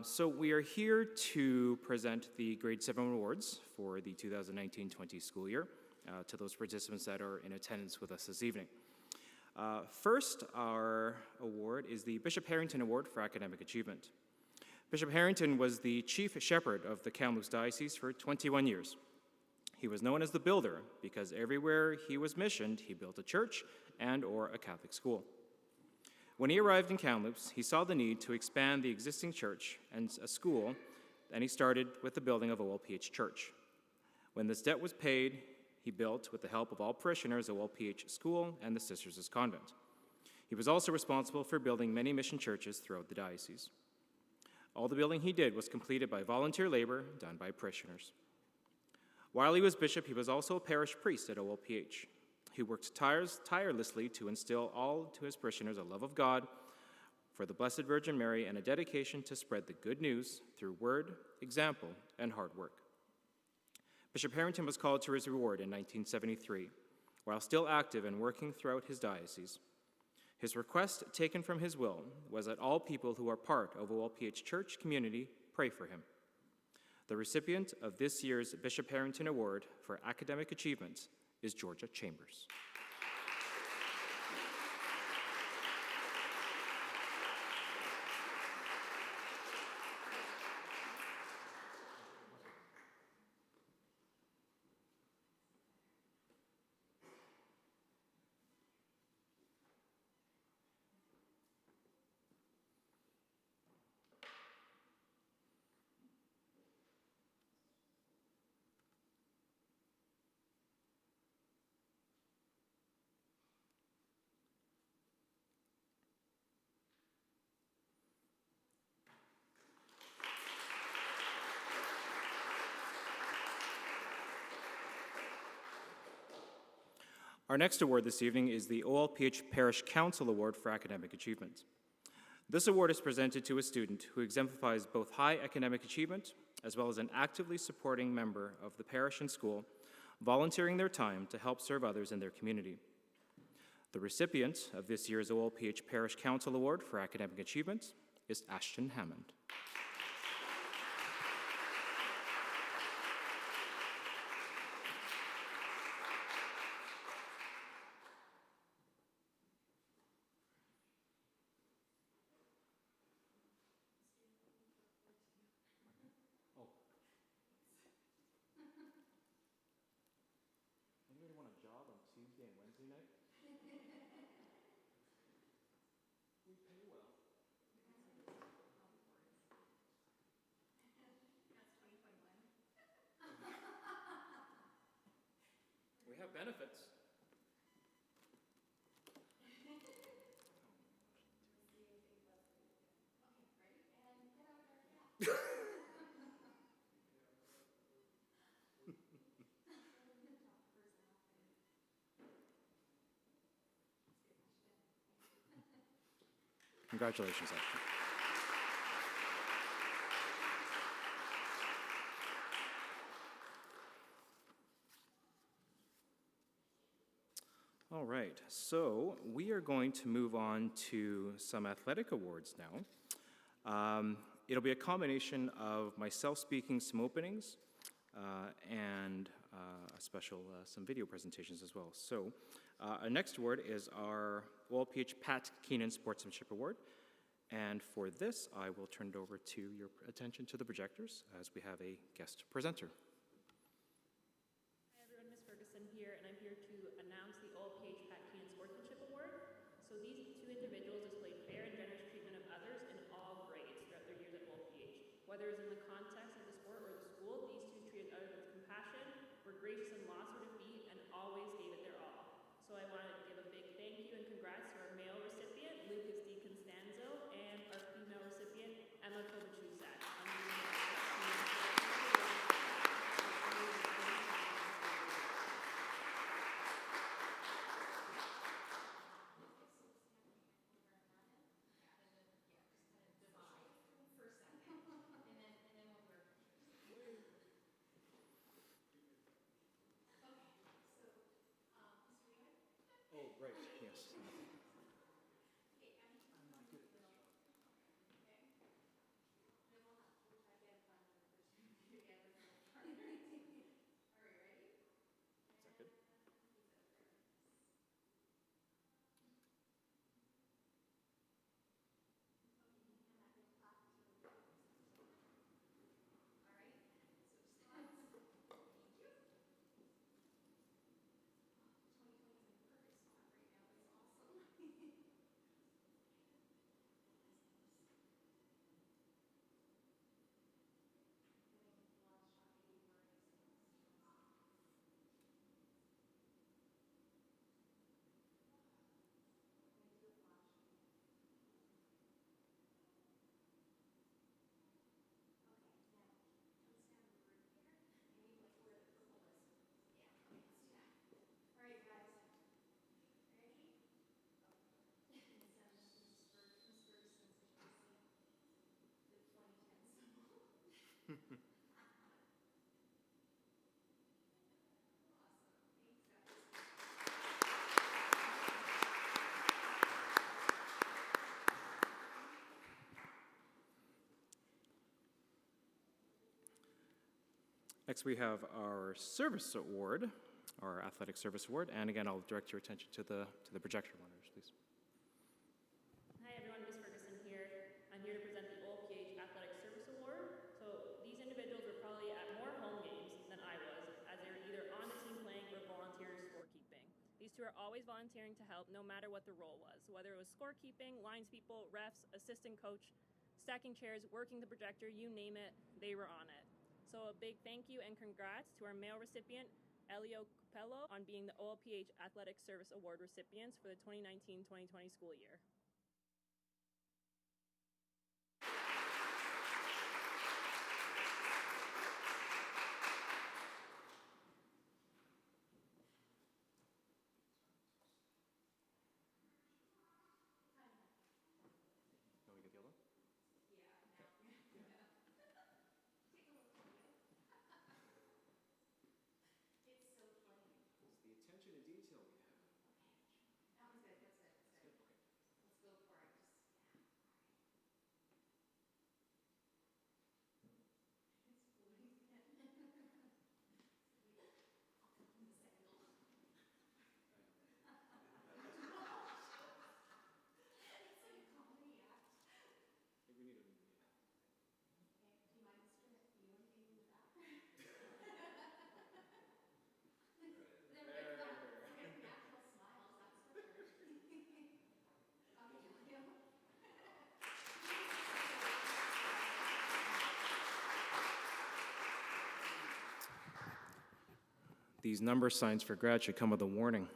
So we are here to present the Grade 7 awards for the 2019-20 school year to those participants that are in attendance with us this evening. First, our award is the Bishop Harrington Award for Academic Achievement. Bishop Harrington was the chief shepherd of the Kamloops Diocese for 21 years. He was known as the builder because everywhere he was missioned, he built a church and or a Catholic school. When he arrived in Kamloops, he saw the need to expand the existing church and a school, and he started with the building of O.L.P.H. Church. When this debt was paid, he built, with the help of all parishioners, O.L.P.H. School and the Sisters' Convent. He was also responsible for building many mission churches throughout the diocese. All the building he did was completed by volunteer labor done by parishioners. While he was bishop, he was also a parish priest at O.L.P.H. He worked tirelessly to instill all to his parishioners a love of God, for the Blessed Virgin Mary, and a dedication to spread the good news through word, example, and hard work. Bishop Harrington was called to his reward in 1973, while still active and working throughout his diocese. His request, taken from his will, was that all people who are part of O.L.P.H. Church community pray for him. The recipient of this year's Bishop Harrington Award for Academic Achievement is Georgia Chambers. Our next award this evening is the O.L.P.H. Parish Council Award for Academic Achievement. This award is presented to a student who exemplifies both high academic achievement as well as an actively supporting member of the parish and school, volunteering their time to help serve others in their community. The recipient of this year's O.L.P.H. Parish Council Award for Academic Achievement is Ashton Hammond. Anybody want a job on Tuesday and Wednesday night? We pay well. We have benefits. Congratulations, Ashton. All right, so we are going to move on to some athletic awards now. It'll be a combination of myself speaking some openings and some video presentations as well. So our next award is our O.L.P.H. Pat Keenan Sportsmanship Award. And for this, I will turn it over to your attention to the projectors as we have a guest presenter. Hi everyone, Ms. Ferguson here, and I'm here to announce the O.L.P.H. Pat Keenan Sportsmanship Award. So these two individuals displayed fair and generous treatment of others in all grades throughout their years at O.L.P.H. Whether it's in the context of the sport or the school, these two treated others with compassion, were gracious in loss or defeat, and always gave it their all. So I wanted to give a big thank you and congrats to our male recipient, Lucas D. Constanzo, and our female recipient, Emma Kovaciusak. Next, we have our service award, our athletic service award. And again, I'll direct your attention to the projector monitors, please. Hi everyone, Ms. Ferguson here. I'm here to present the O.L.P.H Athletic Service Award. So these individuals were probably at more home games than I was, as they were either on the team playing or volunteer scorekeeping. These two are always volunteering to help no matter what the role was, whether it was scorekeeping, linespeople, refs, assistant coach, stacking chairs, working the projector, you name it, they were on it. So a big thank you and congrats to our male recipient, Elio Capello, on being the O.L.P.H Athletic Service Award recipients for the 2019-2020 school year. Can we get the other one? It's the attention to detail we have. That one's good. That's good. That's good. Okay. Let's go for it. I think we need a new. These number signs for grad should come with a warning.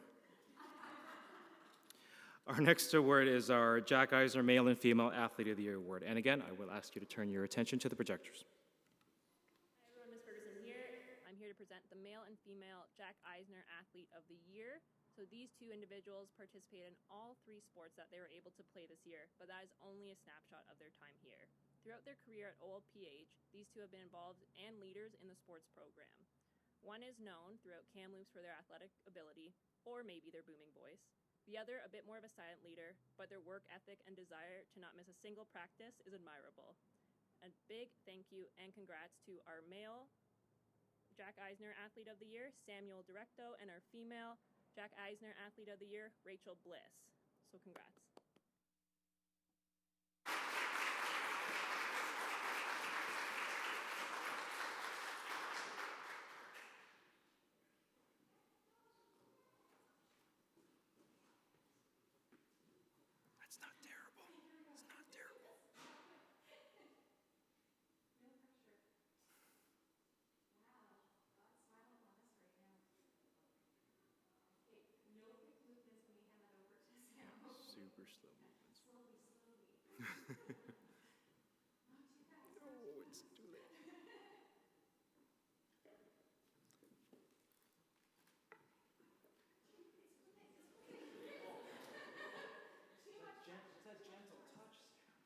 Our next award is our Jack Eisner Male and Female Athlete of the Year Award. And again, I will ask you to turn your attention to the projectors. Hi everyone, Ms. Ferguson here. I'm here to present the male and female Jack Eisner Athlete of the Year. So these two individuals participated in all three sports that they were able to play this year, but that is only a snapshot of their time here. Throughout their career at O.L.P.H, these two have been involved and leaders in the sports program. One is known throughout Kamloops for their athletic ability, or maybe their booming voice. The other, a bit more of a silent leader, but their work ethic and desire to not miss a single practice is admirable. A big thank you and congrats to our male Jack Eisner Athlete of the Year, Samuel Directo, and our female Jack Eisner Athlete of the Year, Rachel Bliss. So congrats. That's not terrible. It's not terrible. Super slow movements. Oh, it's too late. It's that gentle touch, Sam.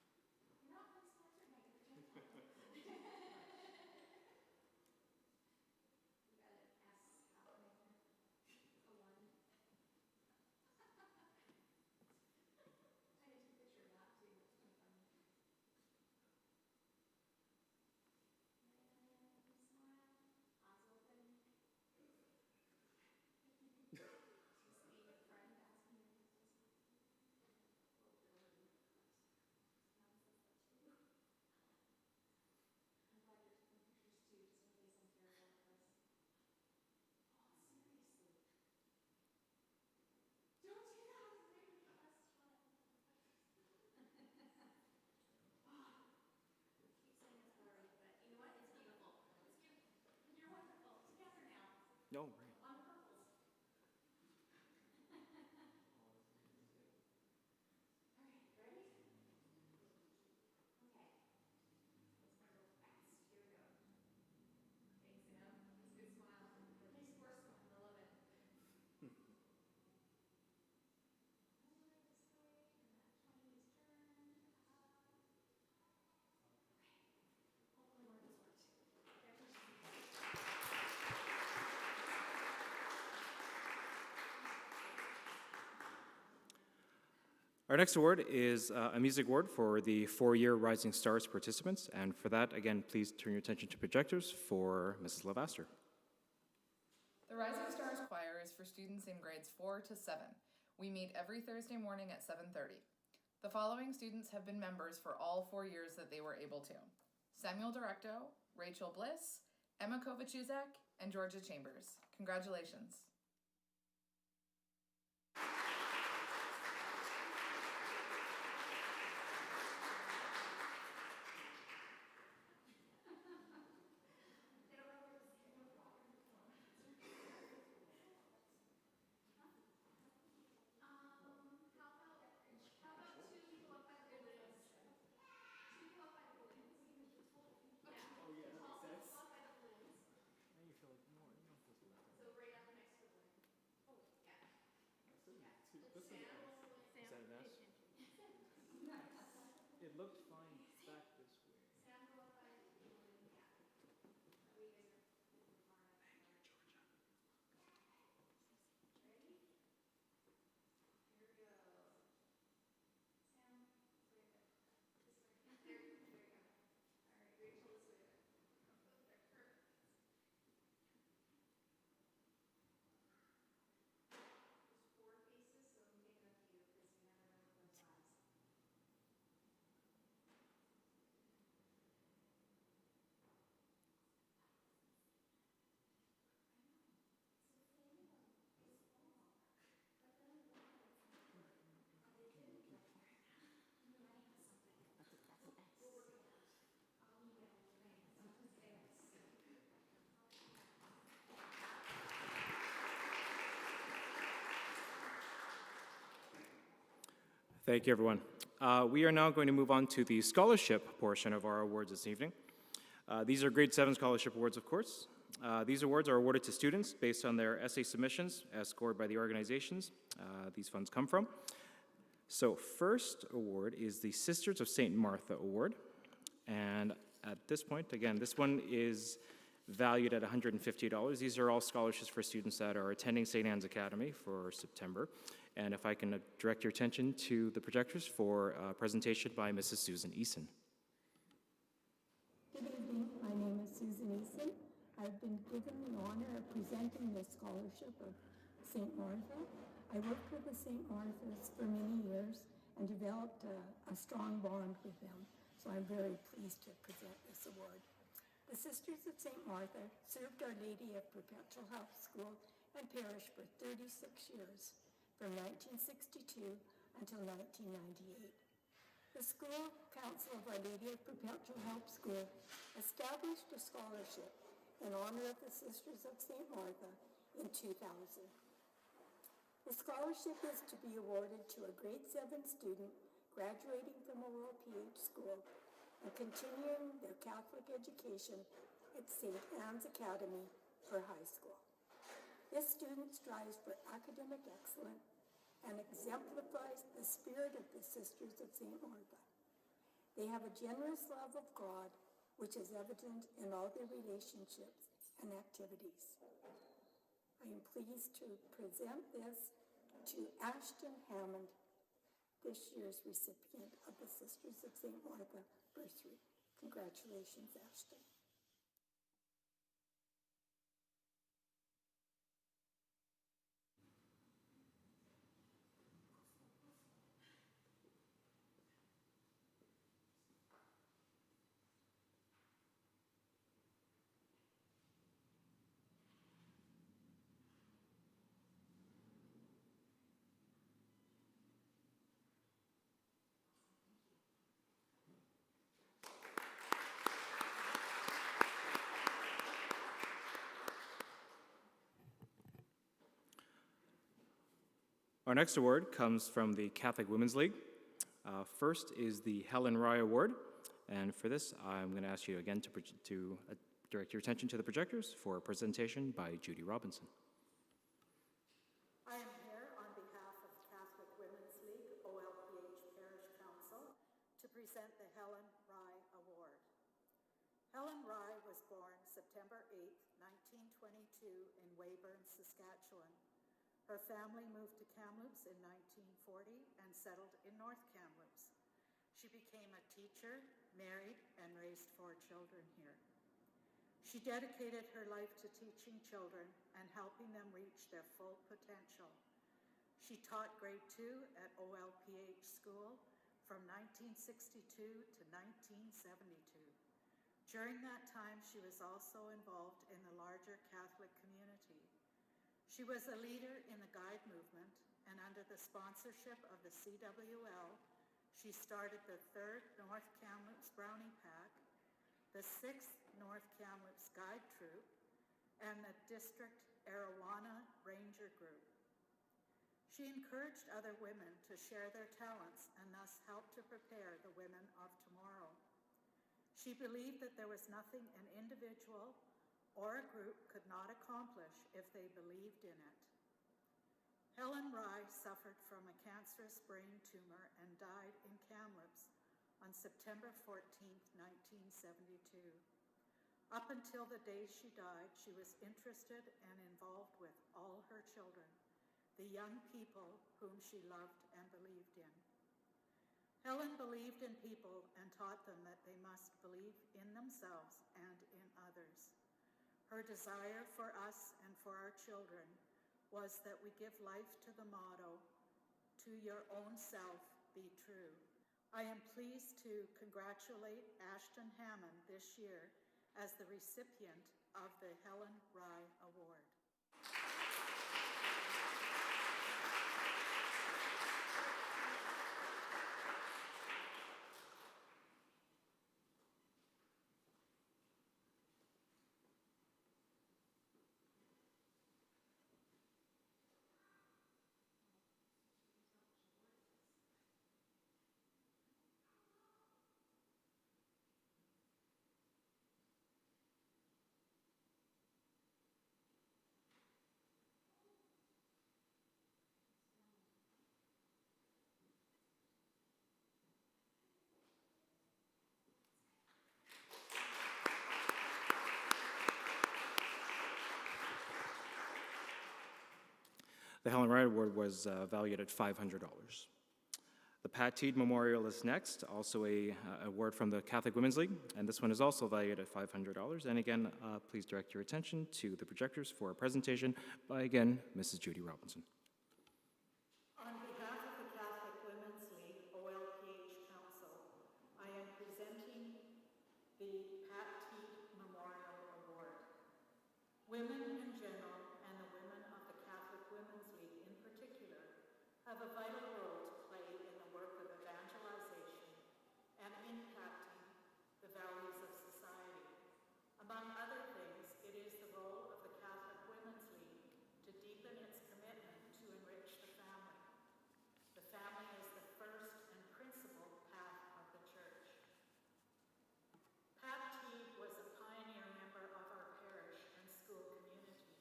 No, right. Our next award is a music award for the four-year Rising Stars participants. And for that, again, please turn your attention to projectors for Mrs. Levaster. The Rising Stars Choir is for students in grades 4 to 7. We meet every Thursday morning at 7:30. The following students have been members for all 4 years that they were able to: Samuel Directo, Rachel Bliss, Emma Kovachuzak, and Georgia Chambers. Congratulations. It looked fine back this way. Thank you, everyone. We are now going to move on to the scholarship portion of our awards this evening. These are grade 7 scholarship awards, of course. These awards are awarded to students based on their essay submissions as scored by the organizations these funds come from. So first award is the Sisters of St. Martha Award. And at this point, again, this one is valued at $150. These are all scholarships for students that are attending St. Anne's Academy for September. And if I can direct your attention to the projectors for a presentation by Mrs. Susan Eason. Good evening. My name is Susan Eason. I've been given the honor of presenting the scholarship of St. Martha. I worked with the St. Marthas for many years and developed a strong bond with them. So I'm very pleased to present this award. The Sisters of St. Martha served Our Lady of Perpetual Help School and parish for 36 years, from 1962 until 1998. The School Council of Our Lady of Perpetual Help School established a scholarship in honor of the Sisters of St. Martha in 2000. The scholarship is to be awarded to a grade 7 student graduating from O.L.P.H school and continuing their Catholic education at St. Anne's Academy for high school. This student strives for academic excellence and exemplifies the spirit of the Sisters of St. Martha. They have a generous love of God, which is evident in all their relationships and activities. I am pleased to present this to Ashton Hammond, this year's recipient of the Sisters of St. Martha bursary. Congratulations, Ashton. Our next award comes from the Catholic Women's League. First is the Helen Rye Award. And for this, I'm going to ask you again to direct your attention to the projectors for a presentation by Judy Robinson. I am here on behalf of Catholic Women's League, O.L.P.H Parish Council, to present the Helen Rye Award. Helen Rye was born September 8, 1922 in Weyburn, Saskatchewan. Her family moved to Kamloops in 1940 and settled in North Kamloops. She became a teacher, married, and raised 4 children here. She dedicated her life to teaching children and helping them reach their full potential. She taught grade 2 at O.L.P.H school from 1962 to 1972. During that time, she was also involved in the larger Catholic community. She was a leader in the Guide movement, and under the sponsorship of the CWL, she started the 3rd North Kamloops Brownie Pack, the 6th North Kamloops Guide Troop, and the District Arawana Ranger Group. She encouraged other women to share their talents and thus help to prepare the women of tomorrow. She believed that there was nothing an individual or a group could not accomplish if they believed in it. Helen Rye suffered from a cancerous brain tumor and died in Kamloops on September 14, 1972. Up until the day she died, she was interested and involved with all her children, the young people whom she loved and believed in. Helen believed in people and taught them that they must believe in themselves and in others. Her desire for us and for our children was that we give life to the motto, "To your own self, be true." I am pleased to congratulate Ashton Hammond this year as the recipient of the Helen Rye Award. The Helen Rye Award was valued at $500. The Pat Teed Memorial is next, also a award from the Catholic Women's League, and this one is also valued at $500. And again, please direct your attention to the projectors for a presentation by, again, Mrs. Judy Robinson. On behalf of the Catholic Women's League O.L.P.H Council, I am presenting the Pat Teed Memorial Award. Women in general and the women of the Catholic Women's League in particular have a vital role to play in the work of evangelization and impacting the values of society. Among other things, it is the role of the Catholic Women's League to deepen its commitment to enrich the family. The family is the first and principal path of the Church. Pat Teed was a pioneer member of our parish and school community.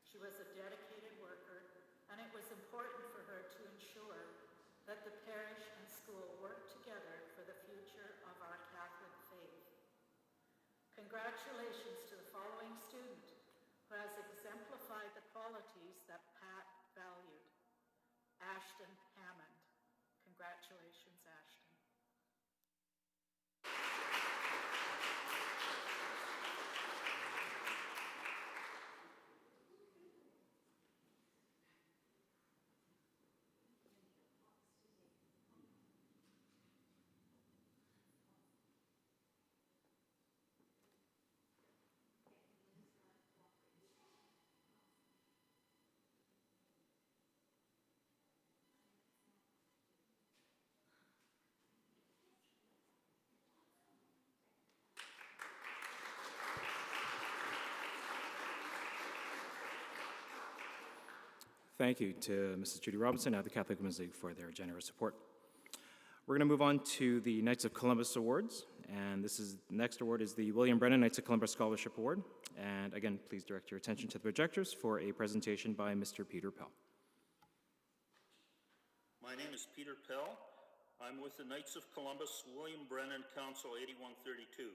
She was a dedicated worker, and it was important for her to ensure that the parish and school worked together for the future of our Catholic faith. Congratulations to the following student who has exemplified the qualities that Pat valued. Ashton Hammond. Congratulations, Ashton. Thank you to Mrs. Judy Robinson and the Catholic Women's League for their generous support. We're going to move on to the Knights of Columbus Awards, and the next award is the William Brennan Knights of Columbus Scholarship Award. And again, please direct your attention to the projectors for a presentation by Mr. Peter Pell. My name is Peter Pell. I'm with the Knights of Columbus William Brennan Council 8132.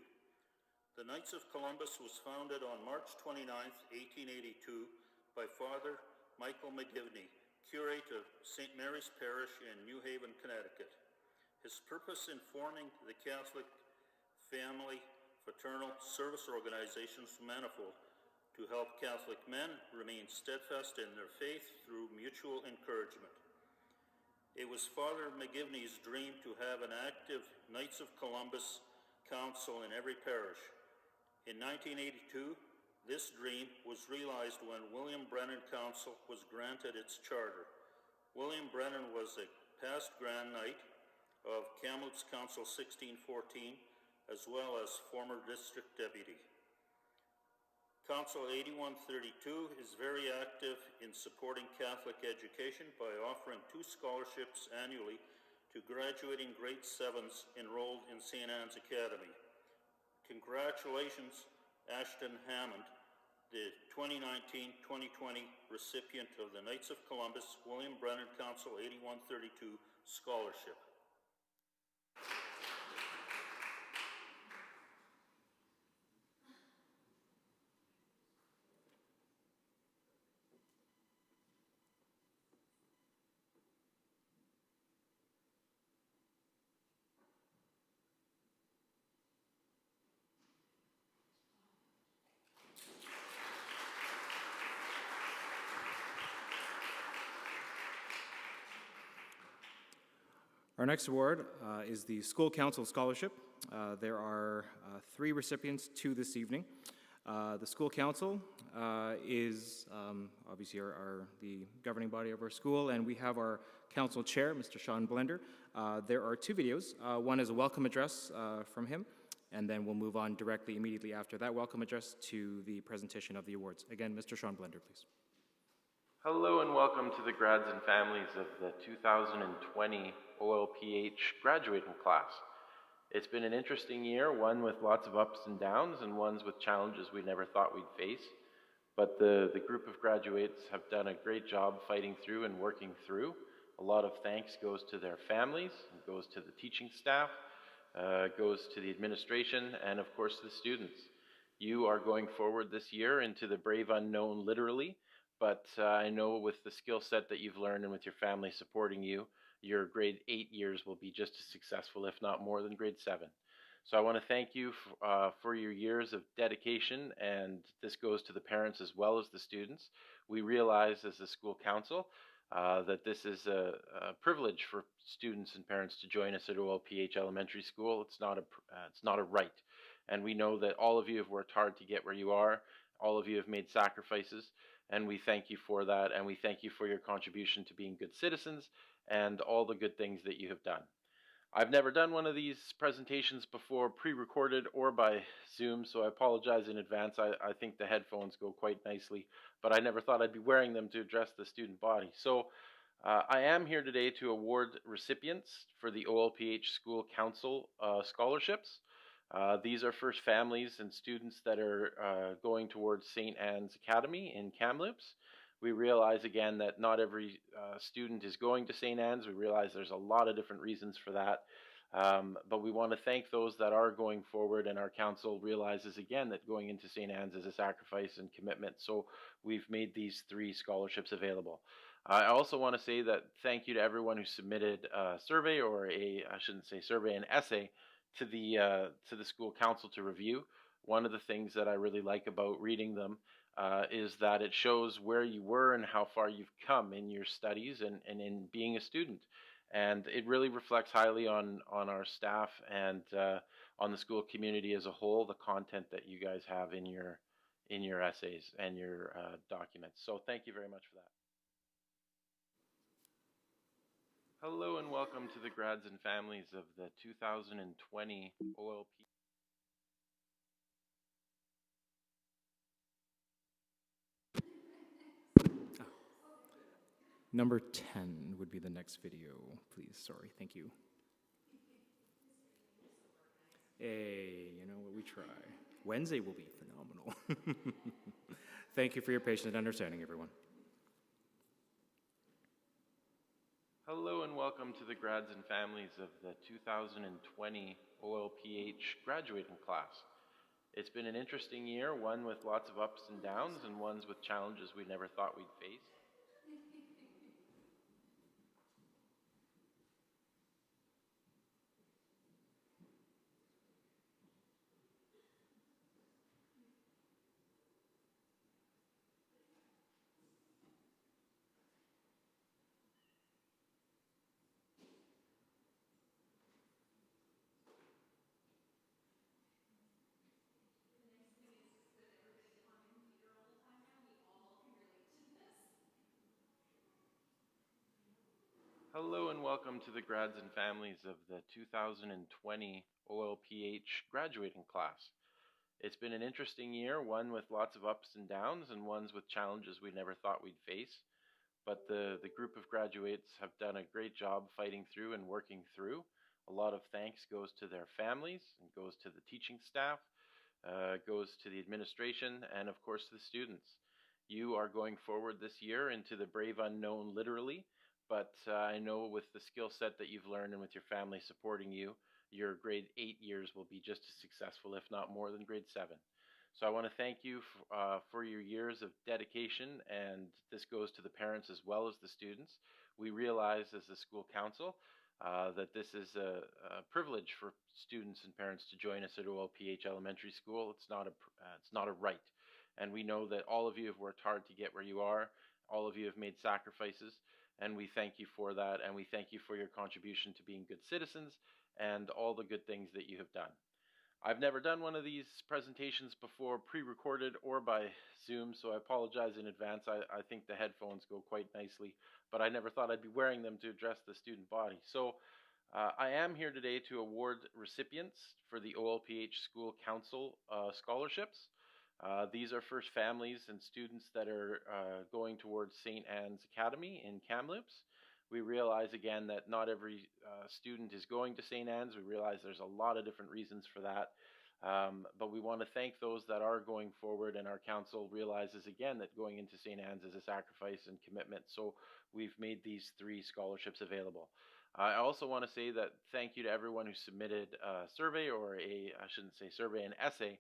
The Knights of Columbus was founded on March 29, 1882 by Father Michael McGivney, curate of St. Mary's Parish in New Haven, Connecticut. His purpose in forming the Catholic Family Fraternal Service Organization was manifold: to help Catholic men remain steadfast in their faith through mutual encouragement. It was Father McGivney's dream to have an active Knights of Columbus Council in every parish. In 1982, this dream was realized when William Brennan Council was granted its charter. William Brennan was a past Grand Knight of Kamloops Council 1614, as well as former district deputy. Council 8132 is very active in supporting Catholic education by offering 2 scholarships annually to graduating grade 7s enrolled in St. Anne's Academy. Congratulations, Ashton Hammond, the 2019-2020 recipient of the Knights of Columbus William Brennan Council 8132 Scholarship. Our next award is the School Council Scholarship. There are 3 recipients to this evening. The School Council is obviously the governing body of our school, and we have our council chair, Mr. Sean Blender. There are 2 videos. One is a welcome address from him, and then we'll move on directly immediately after that welcome address to the presentation of the awards. Again, Mr. Sean Blender, please. Hello and welcome to the grads and families of the 2020 O.L.P.H. graduating class. It's been an interesting year, one with lots of ups and downs and ones with challenges we never thought we'd face. But the group of graduates have done a great job fighting through and working through. A lot of thanks goes to their families, goes to the teaching staff, goes to the administration, and of course the students. You are going forward this year into the brave unknown literally, but I know with the skill set that you've learned and with your family supporting you, your grade 8 years will be just as successful, if not more than grade 7. So I want to thank you for your years of dedication, and this goes to the parents as well as the students. We realize as the school council that this is a privilege for students and parents to join us at O.L.P.H. Elementary School. It's not a right. And we know that all of you have worked hard to get where you are. All of you have made sacrifices, and we thank you for that, and we thank you for your contribution to being good citizens and all the good things that you have done. I've never done one of these presentations before, pre-recorded or by Zoom, so I apologize in advance. I think the headphones go quite nicely, but I never thought I'd be wearing them to address the student body. So I am here today to award recipients for the O.L.P.H. School Council scholarships. These are first families and students that are going towards St. Anne's Academy in Kamloops. We realize again that not every student is going to St. Anne's. We realize there's a lot of different reasons for that. But we want to thank those that are going forward, and our council realizes again that going into St. Anne's is a sacrifice and commitment. So we've made these 3 scholarships available. I also want to say that thank you to everyone who submitted a survey, or I shouldn't say survey, an essay to the school council to review. One of the things that I really like about reading them is that it shows where you were and how far you've come in your studies and in being a student. And it really reflects highly on our staff and on the school community as a whole, the content that you guys have in your essays and your documents. So thank you very much for that. Hello and welcome to the grads and families of the 2020 O.L.P.H. Number 10 would be the next video, please. Sorry, thank you. Hey, you know what, we try. Wednesday will be phenomenal. Thank you for your patience and understanding, everyone. Hello and welcome to the grads and families of the 2020 O.L.P.H. graduating class. It's been an interesting year, one with lots of ups and downs and ones with challenges we never thought we'd face. Hello and welcome to the grads and families of the 2020 O.L.P.H graduating class. It's been an interesting year, one with lots of ups and downs and ones with challenges we never thought we'd face. But the group of graduates have done a great job fighting through and working through. A lot of thanks goes to their families and goes to the teaching staff, goes to the administration, and of course the students. You are going forward this year into the brave unknown literally, but I know with the skill set that you've learned and with your family supporting you, your grade 8 years will be just as successful, if not more than grade 7. So I want to thank you for your years of dedication, and this goes to the parents as well as the students. We realize as the school council that this is a privilege for students and parents to join us at O.L.P.H Elementary School. It's not a right. And we know that all of you have worked hard to get where you are. All of you have made sacrifices, and we thank you for that, and we thank you for your contribution to being good citizens and all the good things that you have done. I've never done one of these presentations before, pre-recorded or by Zoom, so I apologize in advance. I think the headphones go quite nicely, but I never thought I'd be wearing them to address the student body. So I am here today to award recipients for the O.L.P.H School Council scholarships. These are first families and students that are going towards St. Anne's Academy in Kamloops. We realize again that not every student is going to St. Anne's. We realize there's a lot of different reasons for that. But we want to thank those that are going forward, and our council realizes again that going into St. Anne's is a sacrifice and commitment. So we've made these 3 scholarships available. I also want to say that thank you to everyone who submitted a survey, or an essay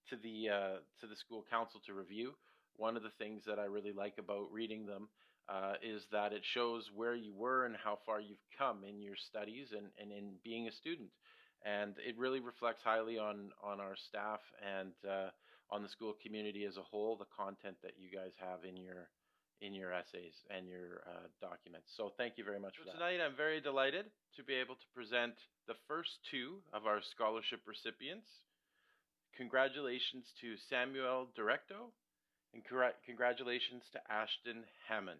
to the school council to review. One of the things that I really like about reading them is that it shows where you were and how far you've come in your studies and in being a student. And it really reflects highly on our staff and on the school community as a whole, the content that you guys have in your essays and your documents. So thank you very much for that. Tonight I'm very delighted to be able to present the first 2 of our scholarship recipients. Congratulations to Samuel Directo, and congratulations to Ashton Hammond.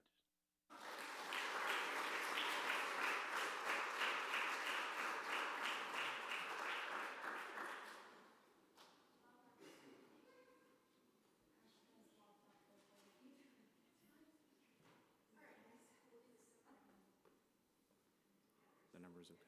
The number's okay.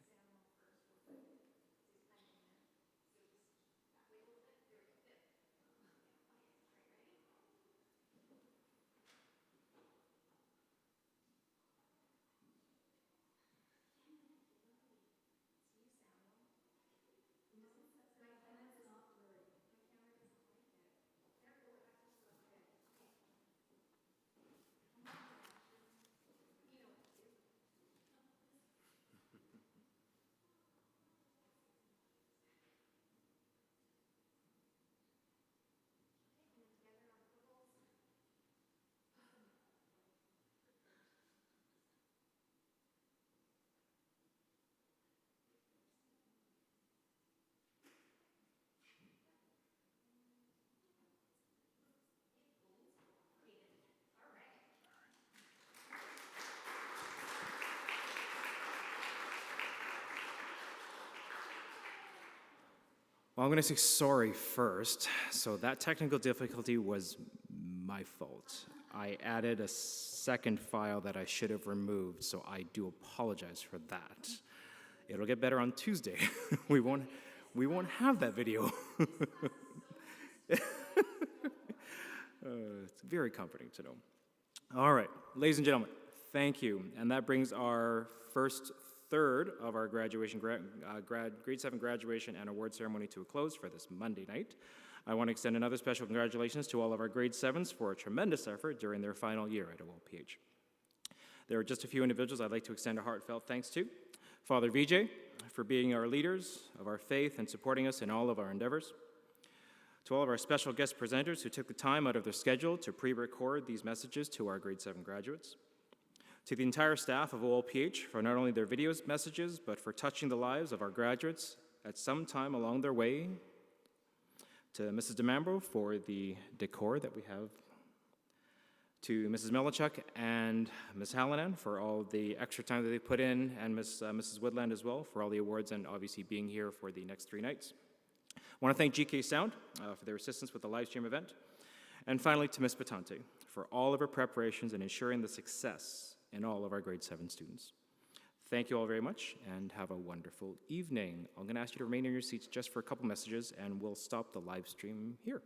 Well, I'm going to say sorry first. So that technical difficulty was my fault. I added a second file that I should have removed, so I do apologize for that. It'll get better on Tuesday. we won't have that video. It's very comforting to know. All right, ladies and gentlemen, thank you. And that brings our first third of our graduation, grade 7 graduation and award ceremony to a close for this Monday night. I want to extend another special congratulations to all of our grade 7s for a tremendous effort during their final year at O.L.P.H. There are just a few individuals I'd like to extend a heartfelt thanks to. Father Vijay, for being our leaders of our faith and supporting us in all of our endeavors. To all of our special guest presenters who took the time out of their schedule to pre-record these messages to our grade 7 graduates. To the entire staff of O.L.P.H. for not only their video messages, but for touching the lives of our graduates at some time along their way. To Mrs. DeMambro for the decor that we have. To Mrs. Melichuk and Ms. Hallinan for all the extra time that they put in, and Mrs. Woodland as well for all the awards and obviously being here for the next 3 nights. I want to thank GK Sound for their assistance with the live stream event. And finally to Ms. Patante for all of her preparations and ensuring the success in all of our grade 7 students. Thank you all very much and have a wonderful evening. I'm going to ask you to remain in your seats just for a couple messages and we'll stop the live stream here.